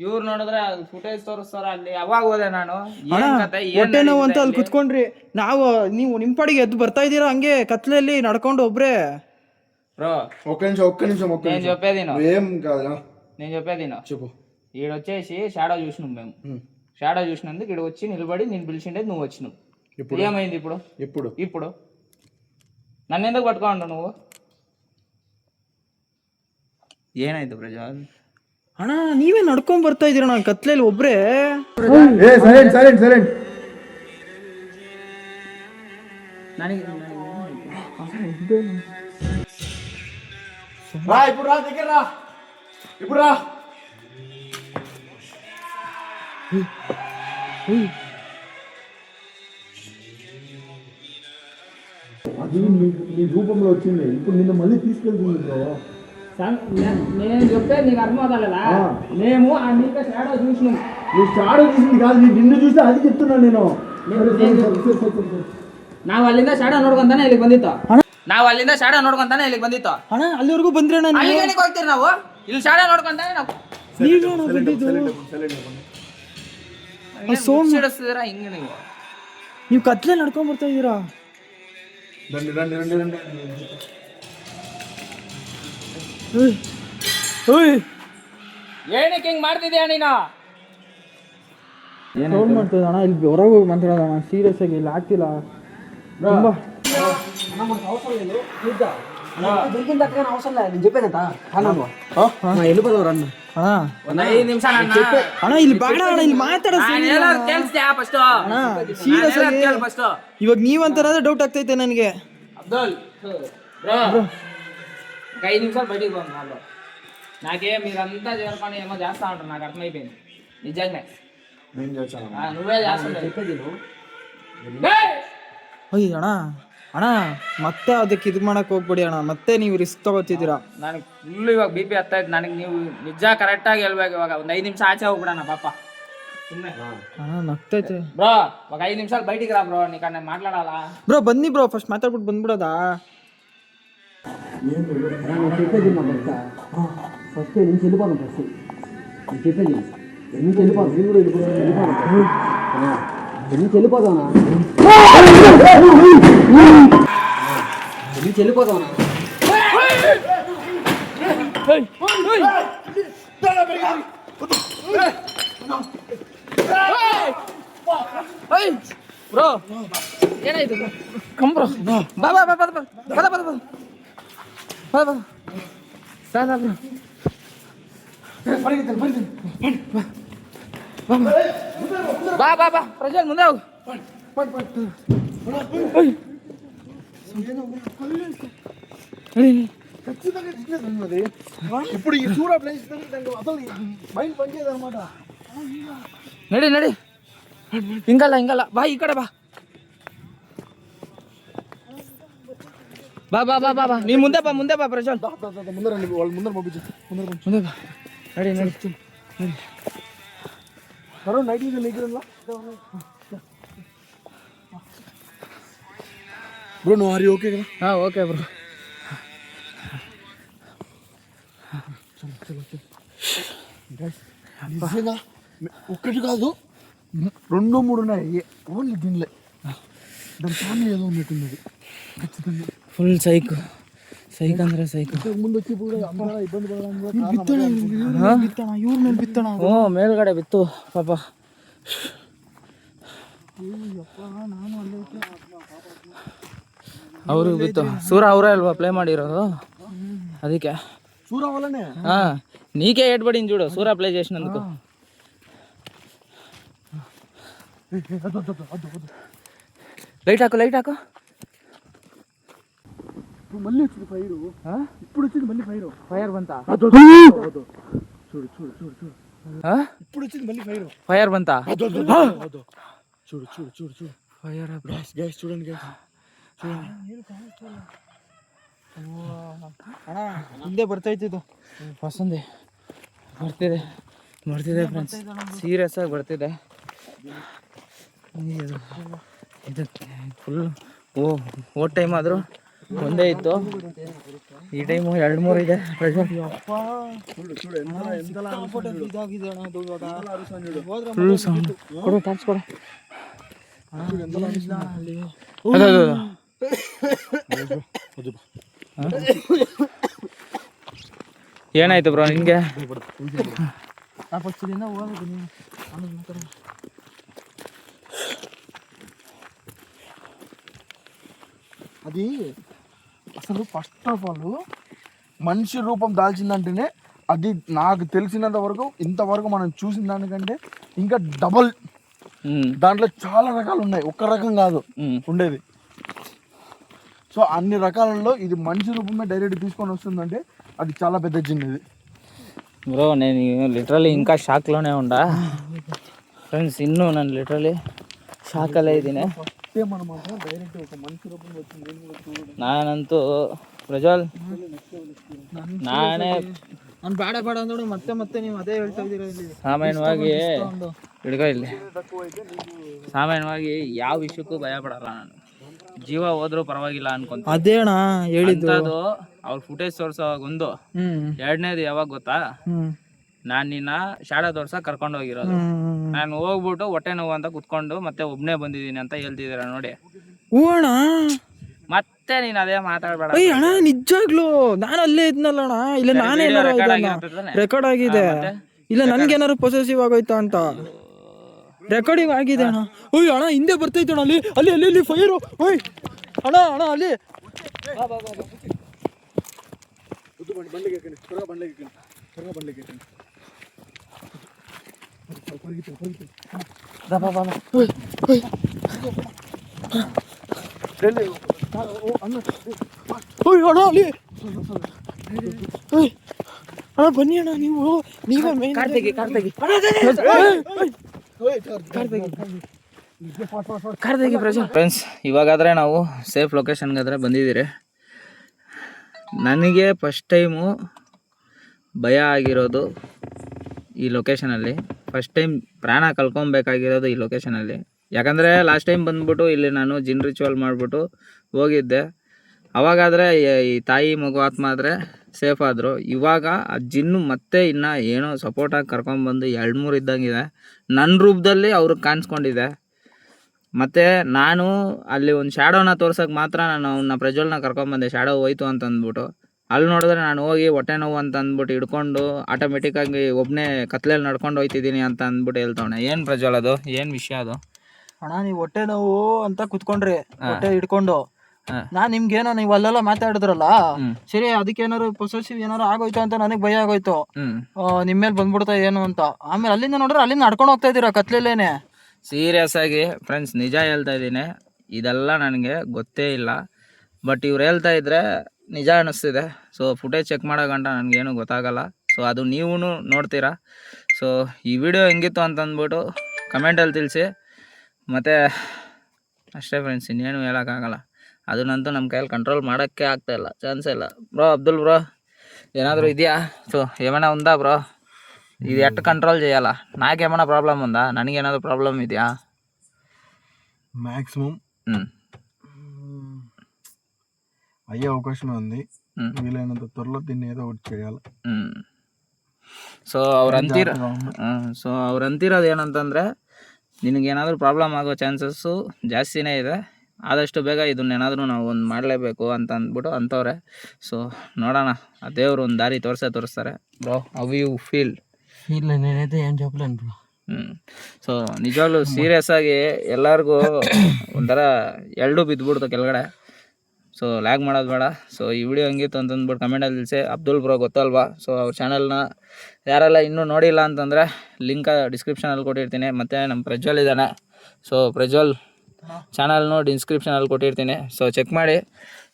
ಇವ್ರು ನೋಡಿದ್ರೆ ಫುಟೇಜ್ ತೋರಿಸ್ತಾರ ಅಲ್ಲಿ. ಯಾವಾಗ ಹೋದೆ ನಾನು? ಅಣ್ಣ ಹೊಟ್ಟೆ ನೋವು ಅಂತ ಅಲ್ಲಿ ಕುತ್ಕೊಂಡ್ರಿ ನೀವು ನಿಮ್ ಪಾಡಿಗೆ ಎದ್ದು ಬರ್ತಾ ಇದ್ದೀರಾ హంగే కత్లెల్లి నడకొండు ఒబ్రే బ్రో ఒక్క నిమిషం నేను చెప్పేది ఏం కాదురా నేను చెప్పేది చెప్పు. ఈడొచ్చేసి షాడో చూసినాం మేము. షాడో చూసినందుకు ఇక్కడ వచ్చి నిలబడి నేను పిలిచిండేది నువ్వు వచ్చినావు. ఏమైంది ఇప్పుడు? ఇప్పుడు నన్ను ఎందుకు పట్టుకోండు నువ్వు? ಏನಾಯ್ತು ಪ್ರಜ್ವಲ್? ಅಣ್ಣ ನೀವೇ ನಡ್ಕೊಂಡ್ ಬರ್ತಾ ಇದೀರ ಅಣ್ಣ ಕತ್ಲೆಯಲ್ಲಿ ಒಬ್ರೆ. ಸೈಲೆಂಟ್ రా ఇప్పుడు రా దగ్గర రా ఇప్పుడు రా అది నీ రూపంలో వచ్చింది. ఇప్పుడు నిన్ను మళ్ళీ తీసుకెళ్తుంది బ్రో. నేను చెప్పేది నీకు అర్థం అవుతలేదా? మేము ఆ నీకు షాడో చూసినాం. నువ్వు షాడో చూసింది కాదు, నిన్ను చూస్తే అది చెప్తున్నాను నేను. ನಾವು ಅಲ್ಲಿಂದ ಶಾಡೋ ನೋಡ್ಕೊಂತಾನೆ ಇಲ್ಲಿಗೆ ಬಂದಿತ್ತು. ಅಣ್ಣ ಅಲ್ಲಿವರೆಗೂ ಬಂದ್ರಿ ಅಣ್ಣ ನೀವು? ಅಲ್ಲಿಗೆ ಹೋಗ್ತೀರಿ ನಾವು? ಇಲ್ಲಿ ಶಾಡೋ ನೋಡ್ಕೊಂತಾನೆ ನಾವು ನೀವೇನ ಬಂದಿದ್ದು? ಸಿಡಿಸ್ತಿದ್ದೀರಾ ಹಿಂಗೆ ನೀವು ಕತ್ಲೆ ನಡ್ಕೊಂಡ್ ಬರ್ತಾ ಇದೀರಾ? ಏನಕ್ಕೆ ಹಿಂಗ್ ಮಾಡ್ತಿದ್ಯಾ ನೀನು? ಸೌಂಡ್ ಮಾಡ್ತದ ಅಣ್ಣ ಇಲ್ಲಿ ಹೊರಗೆ ಹೋಗಿ ಮಾತಾಡೋಣ ಸೀರಿಯಸ್ ಆಗಿ ಇಲ್ಲಿ ಆಗ್ತಿಲ್ಲ ತುಂಬಾ. ಅಣ್ಣ ಇಲ್ಲಿ ಬೇಡ ಅಣ್ಣ ಇಲ್ಲಿ ಮಾತಾಡ ಸೀರಿಯಸ್ ಆಗಿ. ಇವಾಗ ನೀವಂತಾರಾದ್ರೆ ಡೌಟ್ ಆಗ್ತೈತೆ ನನಗೆ. అబ్దుల్ ఒక 5 నిమిషాలు బయటికి పోను వాళ్ళు. నాకే మీరంతా చేరుకొని ఏమో చేస్తా ఉంటారు, నాకు అర్థమైపోయింది నిజంగా. నువ్వే చేస్తున్నావు. ಅಯ್ಯ ಅಣ್ಣ ಅಣ್ಣ ಮತ್ತೆ ಅದಕ್ಕೆ ಇದು ಮಾಡಕ್ ಹೋಗ್ಬೇಡಿ ಅಣ್ಣ, ಮತ್ತೆ ನೀವು ರಿಸ್ಕ್ ತಗೋತಿದ್ದೀರಾ. ನನಗೆ ಫುಲ್ ಇವಾಗ BP ಹತ್ತಾ ಇತ್ತು. ನನಗೆ ನೀವು ನಿಜ ಕರೆಕ್ಟಾಗಿ ಹೇಳ್ಬೇಕು. ಇವಾಗ ಒಂದು 5 ನಿಮಿಷ ಆಚೆ ಹೋಗ್ಬಿಡೋಣ ಪಾಪ ಸುಮ್ಮನೆ. ಅಣ್ಣ ನಗ್ತೈತೆ ಬ್ರೋ. ఒక 5 నిమిషాలు బయటికి రా బ్రో, నీకన్నా మాట్లాడాలా ಬ್ರೋ. ಬನ್ನಿ ಬ್ರೋ, ಫಸ್ಟ್ ಮಾತಾಡ್ಬಿಟ್ಟು ಬಂದ್ಬಿಡೋದಾ? చెప్పేది మా ఫస్ట్ నుంచి వెళ్ళిపోదాం. ఫస్ట్ నేను చెప్పేది ఎందుకు వెళ్ళిపోదాం? నేను కూడా ఎందుకు వెళ్ళిపోదానా? ఎందుకు వెళ్ళిపోదానా? ಬ್ರೋ ಏನಾಯ್ತು? Come bro. ಬಾ ಬಾ ಬಾ ಬಾ ಬಾ ಬಾ ಬಾ ಬಾ ಬಾ ಬಾ ಸಾಲ ಬ್ರೋ. ಬಾ ಬಾ ಬಾ ಪ್ರಜ್ವಲ್ ಮುಂದೆ ಹೋಗು. ఇప్పుడు ఈ చూడ ప్లేస్ అసలు మైండ్ పనిచేయదు అనమాట. నడి నడి ఇంకల్లా బా ఇక్కడ బా బా బా బా బా నీ ముందే బా ప్రజ్వల్. ముందర వాళ్ళు ముందర పంపించు. ముందే బా ನಡಿ ನಡಿ ಬರೋ ನೈಟ್ ಇದೆಯಲ್ಲ bro no are you okay ಹಾಂ ఓకే బ్రో నిజంగా ఒక్కటి కాదు 2-3 ఉన్నాయి ఓన్లీ దీనిలే దాని ఫ్యామిలీ ఏదో ఉన్నట్టున్నది ఖచ్చితంగా ఫుల్ సైక్ ಅಂದ್ರೆ సైక్ ముందు వచ్చి కూడా అందరూ ఇబ్బంది పడడానికి ಇವ್ರ ಮೇಲೆ ಬಿತ್ತಣ ಹ್ಞೂ ಮೇಲ್ಗಡೆ ಬಿತ್ತು ಪಾಪ ಅವ್ರಿಗೆ ಬಿತ್ತು ಸೂರ ಅವರೇ ಅಲ್ವಾ ಪ್ಲೇ ಮಾಡಿರೋದು ಅದಕ್ಕೆ సూరా వల్లనే నీకే ఏడ్పడింది చూడు సూరా ప్లే చేసినందుకు లైట్ హాకు మళ్ళీ వచ్చింది ఫైరు ఇప్పుడు వచ్చింది మళ్ళీ ఫైర్ బంతా చూడు చూడు చూడు చూడు ఇప్పుడు వచ్చింది మళ్ళీ ఫైర్ బంతా చూడు చూడు చూడు చూడు ఫైర్ గ్యాస్ గ్యాస్ చూడండి గ్యాస్ ಅಣ್ಣ ಹಿಂದೆ ಬರ್ತೈತಿದ್ದು ವಸಂದಿ ಬರ್ತಿದೆ ಫ್ರೆಂಡ್ಸ್ ಸೀರಿಯಸ್ ಆಗಿ ಬರ್ತಿದೆ ಇದು ಫುಲ್ ಓಟ್ ಟೈಮ್ ಆದರೂ ಒಂದೇ ಇತ್ತು ಈ ಟೈಮು 2-3 ಇದೆ ಫುಲ್ ಸೌಂಡ್ ಕೊಡು ಟಾರ್ಚ್ ಕೊಡು ಏನಾಯ್ತು ಬ್ರೋ ನಿನ್ಗೆ అది అసలు ఫస్ట్ ఆఫ్ ఆల్ మనిషి రూపం దాల్చిందంటేనే అది నాకు తెలిసినంత వరకు ఇంతవరకు మనం చూసిన దానికంటే ఇంకా డబల్ దాంట్లో చాలా రకాలు ఉన్నాయి ఒక్క రకం కాదు ఉండేది సో అన్ని రకాలలో ఇది మనిషి రూపమే డైరెక్ట్ తీసుకొని వస్తుందంటే అది చాలా పెద్ద జిన్ ఇది బ్రో నేను లిటరಲಿ ఇంకా ಶಾಕ್లోనే ఉండా ಫ್ರೆಂಡ್ಸ್ ಇನ್ನೂ ನಾನು ಲಿಟ್ರಲಿ ಶಾಕಲ್ಲೇ ಇದ್ದೀನಿ ಡೈರೆಕ್ಟ್ ఒక మనిషి రూపంలో వచ్చింది ನಾನಂತೂ ಪ್ರಜ್ವಲ್ ನಾನೇ ನಾನು ಬೇಡ ಅಂದೋಡು ಮತ್ತೆ ನೀವು ಅದೇ ಹೇಳ್ತಾ ಇದ್ದೀರಾ ಇಲ್ಲಿ ಸಾಮಾನ್ಯವಾಗಿ ಹಿಡ್ಕೊ ಇಲ್ಲಿ ಸಾಮಾನ್ಯವಾಗಿ ಯಾವ ವಿಷಯಕ್ಕೂ ಭಯ ಪಡಲ್ಲ ನಾನು ಜೀವ ಹೋದ್ರೂ ಪರವಾಗಿಲ್ಲ ಅನ್ಕೊಂತ ಅದೇ ಅಣ್ಣ ಹೇಳಿದ್ದು ಅವ್ರ ಫುಟೇಜ್ ತೋರ್ಸೋವಾಗ ಒಂದು ಎರಡನೇದು ಯಾವಾಗ ಗೊತ್ತಾ ನಾನು ನಿನ್ನ ಶಾಡಾ ತೋರ್ಸಕ್ ಕರ್ಕೊಂಡು ಹೋಗಿರೋದು ನಾನು ಹೋಗ್ಬಿಟ್ಟು ಹೊಟ್ಟೆ ನೋವು ಅಂತ ಕುತ್ಕೊಂಡು ಮತ್ತೆ ಒಬ್ನೇ ಬಂದಿದ್ದೀನಿ ಅಂತ ಹೇಳ್ತಿದ್ದೀರ ನೋಡಿ ಹ್ಞೂ ಅಣ್ಣ ಮತ್ತೆ ನೀನ್ ಅದೇ ಮಾತಾಡ್ಬೇಡ ಅಣ್ಣ ನಿಜಾಗ್ಲು ನಾನು ಅಲ್ಲೇ ಇದ್ನಲ್ಲ ಅಣ್ಣ ಇಲ್ಲ ನಾನೇ ರೆಕಾರ್ಡ್ ಆಗಿದೆ ಇಲ್ಲ ನನ್ಗೇನಾರು ಪೊಸೆಸಿವ್ ಆಗೋಯ್ತಾ ಅಂತ ರೆಕಾರ್ಡಿಂಗ್ ಆಗಿದೆ ಅಣ್ಣ ಓಯ್ ಅಣ್ಣ ಹಿಂದೆ ಬರ್ತೈತೆ ಅಣ್ಣ ಅಲ್ಲಿ ಅಲ್ಲಿ ಅಲ್ಲಿ ಫೈರು ಓಯ್ ಅಣ್ಣ ಅಲ್ಲಿ ಅಣ್ಣ ಅಲ್ಲಿ ಅಣ್ಣ ಬನ್ನಿ ಅಣ್ಣ ನೀವೇ ಮೇನ್ ಫ್ರೆಂಡ್ಸ್ ಇವಾಗಾದರೆ ನಾವು ಸೇಫ್ ಲೊಕೇಶನ್ಗಾದರೆ ಬಂದಿದ್ದೀರಿ. ನನಗೆ ಫಸ್ಟ್ ಟೈಮು ಭಯ ಆಗಿರೋದು ಈ ಲೊಕೇಶನಲ್ಲಿ, ಫಸ್ಟ್ ಟೈಮ್ ಪ್ರಾಣ ಕಳ್ಕೊಬೇಕಾಗಿರೋದು ಈ ಲೊಕೇಶನಲ್ಲಿ. ಯಾಕಂದರೆ ಲಾಸ್ಟ್ ಟೈಮ್ ಬಂದ್ಬಿಟ್ಟು ಇಲ್ಲಿ ನಾನು ಜಿನ್ ರಿಚುವಲ್ ಮಾಡಿಬಿಟ್ಟು ಹೋಗಿದ್ದೆ. ಅವಾಗಾದರೆ ಈ ತಾಯಿ ಮಗು ಆತ್ಮ ಆದರೆ ಸೇಫ್ ಆದರು. ಇವಾಗ ಆ ಜಿನ್ನು ಮತ್ತೆ ಇನ್ನೂ ಏನೋ ಸಪೋರ್ಟಾಗಿ ಕರ್ಕೊಂಬಂದು 2-3 ಇದ್ದಂಗಿದೆ. ನನ್ನ ರೂಪದಲ್ಲಿ ಅವ್ರಿಗೆ ಕಾಣಿಸ್ಕೊಂಡಿದೆ. ಮತ್ತು ನಾನು ಅಲ್ಲಿ ಒಂದು ಶ್ಯಾಡೋನ ತೋರ್ಸೋಕೆ ಮಾತ್ರ ನಾನು ಅವನ್ನ ಪ್ರಜ್ವಲ್ನ ಕರ್ಕೊಂಬಂದೆ, ಶ್ಯಾಡೋ ಹೋಯ್ತು ಅಂತ ಅಂದ್ಬಿಟ್ಟು. ಅಲ್ಲಿ ನೋಡಿದ್ರೆ ನಾನು ಹೋಗಿ ಹೊಟ್ಟೆ ನೋವು ಅಂತ ಅಂದ್ಬಿಟ್ಟು ಹಿಡ್ಕೊಂಡು ಆಟೋಮೆಟಿಕ್ಕಾಗಿ ಒಬ್ಬನೇ ಕತ್ಲೆಯಲ್ಲಿ ನಡ್ಕೊಂಡು ಹೋಯ್ತಿದ್ದೀನಿ ಅಂತ ಅಂದ್ಬಿಟ್ಟು ಹೇಳ್ತವನೆ. ಏನು ಪ್ರಜ್ವಲ್ ಅದು, ಏನು ವಿಷಯ ಅದು? ಅಣ್ಣ ನೀವು ಹೊಟ್ಟೆ ನೋವು ಅಂತ ಕುತ್ಕೊಂಡ್ರಿ, ಹೊಟ್ಟೆ ಹಿಡ್ಕೊಂಡು ನಾನ್ ನಿಮ್ಗೇನೋ ನೀವು ಅಲ್ಲೆಲ್ಲ ಮಾತಾಡಿದ್ರಲ್ಲ, ಸರಿ ಅದಕ್ಕೇನಾರು ಪೊಸೆಸಿವ್ ಏನಾರು ಆಗೋಯ್ತು ಅಂತ ನನಗೆ ಭಯ ಆಗೋಯ್ತು, ನಿಮ್ಮೇಲೆ ಬಂದ್ಬಿಡ್ತಾ ಏನು ಅಂತ. ಆಮೇಲೆ ಅಲ್ಲಿಂದ ನೋಡ್ರೆ ಅಲ್ಲಿಂದ ನಡ್ಕೊಂಡು ಹೋಗ್ತಾ ಇದ್ದೀರಾ ಕತ್ಲೆಲ್ಲೇನೆ. ಸೀರಿಯಸ್ ಆಗಿ ಫ್ರೆಂಡ್ಸ್ ನಿಜ ಹೇಳ್ತಾ ಇದ್ದೀನಿ, ಇದೆಲ್ಲ ನನಗೆ ಗೊತ್ತೇ ಇಲ್ಲ. ಬಟ್ ಇವ್ರು ಹೇಳ್ತಾ ಇದ್ರೆ ನಿಜ ಅನ್ನಿಸ್ತಿದೆ. ಸೊ ಫುಟೇಜ್ ಚೆಕ್ ಮಾಡೋ ಗಂಟ ನನಗೇನು ಗೊತ್ತಾಗಲ್ಲ. ಸೊ ಅದು ನೀವು ನೋಡ್ತೀರಾ. ಸೊ ಈ ವಿಡಿಯೋ ಹೆಂಗಿತ್ತು ಅಂತಂದ್ಬಿಟ್ಟು ಕಮೆಂಟಲ್ಲಿ ತಿಳಿಸಿ. ಮತ್ತು ಅಷ್ಟೇ ಫ್ರೆಂಡ್ಸ್, ಇನ್ನೇನು ಹೇಳೋಕ್ಕಾಗಲ್ಲ. ಅದನ್ನಂತೂ ನಮ್ಮ ಕೈಯಲ್ಲಿ ಕಂಟ್ರೋಲ್ ಮಾಡೋಕ್ಕೆ ಆಗ್ತಾಯಿಲ್ಲ, ಚಾನ್ಸೇ ಇಲ್ಲ. ಬ್ರೋ ಅಬ್ದುಲ್ ಬ್ರೋ ಏನಾದರೂ ಇದೆಯಾ? ಸೊ ಏమైనా ఉందా ಬ್ರೋ? ఇది ఎట్ట కంట్రోల్ చేయాలా? నాకేమైనా ప్రాబ్లం ఉందా? ನನಗೇನಾದ್ರು ప్రాబ్లం ಇದೆయా? మ్యాక్సిమం అయ్యే అవకాశమే ఉంది. వీలైనంత త్వరలో దీన్ని ఏదో ఒకటి చేయాలి. ಸೊ ಅವ್ರು ಅಂತಿರೋದು ಏನಂತಂದರೆ ನಿನಗೇನಾದರೂ ಪ್ರಾಬ್ಲಮ್ ಆಗೋ ಚಾನ್ಸಸ್ಸು ಜಾಸ್ತಿನೇ ಇದೆ. ಆದಷ್ಟು ಬೇಗ ಇದನ್ನೇನಾದರೂ ನಾವು ಒಂದು ಮಾಡಲೇಬೇಕು ಅಂತ ಅಂದ್ಬಿಟ್ಟು ಅಂತವ್ರೆ. ಸೊ ನೋಡೋಣ, ಆ ದೇವರು ಒಂದು ದಾರಿ ತೋರಿಸ್ತಾರೆ. Bro, how you feel? నేనైతే ఏం చెప్పలేను బ్రో. ಸೊ ನಿಜವಾಗ್ಲೂ ಸೀರಿಯಸ್ ಆಗಿ ಎಲ್ಲರಿಗೂ ಒಂಥರ ಎರಡು ಬಿದ್ದುಬಿಡ್ತು ಕೆಳಗಡೆ. ಸೊ ಲ್ಯಾಗ್ ಮಾಡೋದು ಬೇಡ. ಸೊ ಈ ವಿಡಿಯೋ ಹಂಗಿತ್ತು ಅಂತಂದ್ಬಿಟ್ಟು ಕಮೆಂಟಲ್ಲಿ ತಿಳಿಸಿ. ಅಬ್ದುಲ್ ಬ್ರೋ ಗೊತ್ತಲ್ವಾ? ಸೊ ಅವ್ರ ಚಾನಲ್ನ ಯಾರೆಲ್ಲ ಇನ್ನೂ ನೋಡಿಲ್ಲ ಅಂತಂದರೆ ಲಿಂಕ್ ಡಿಸ್ಕ್ರಿಪ್ಷನಲ್ಲಿ ಕೊಟ್ಟಿರ್ತೀನಿ. ಮತ್ತು ನಮ್ಮ ಪ್ರಜ್ವಲ್ ಇದ್ದಾನೆ. ಸೊ ಪ್ರಜ್ವಲ್ ಚಾನಲ್ನು ಡಿಸ್ಕ್ರಿಪ್ಷನಲ್ಲಿ ಕೊಟ್ಟಿರ್ತೀನಿ. ಸೊ ಚೆಕ್ ಮಾಡಿ.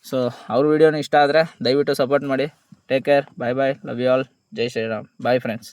ಸೊ ಅವ್ರ ವಿಡಿಯೋನು ಇಷ್ಟ ಆದರೆ ದಯವಿಟ್ಟು ಸಪೋರ್ಟ್ ಮಾಡಿ. Take care, bye bye, love you all, ಜೈ ಶ್ರೀರಾಮ್, ಬಾಯ್ ಫ್ರೆಂಡ್ಸ್.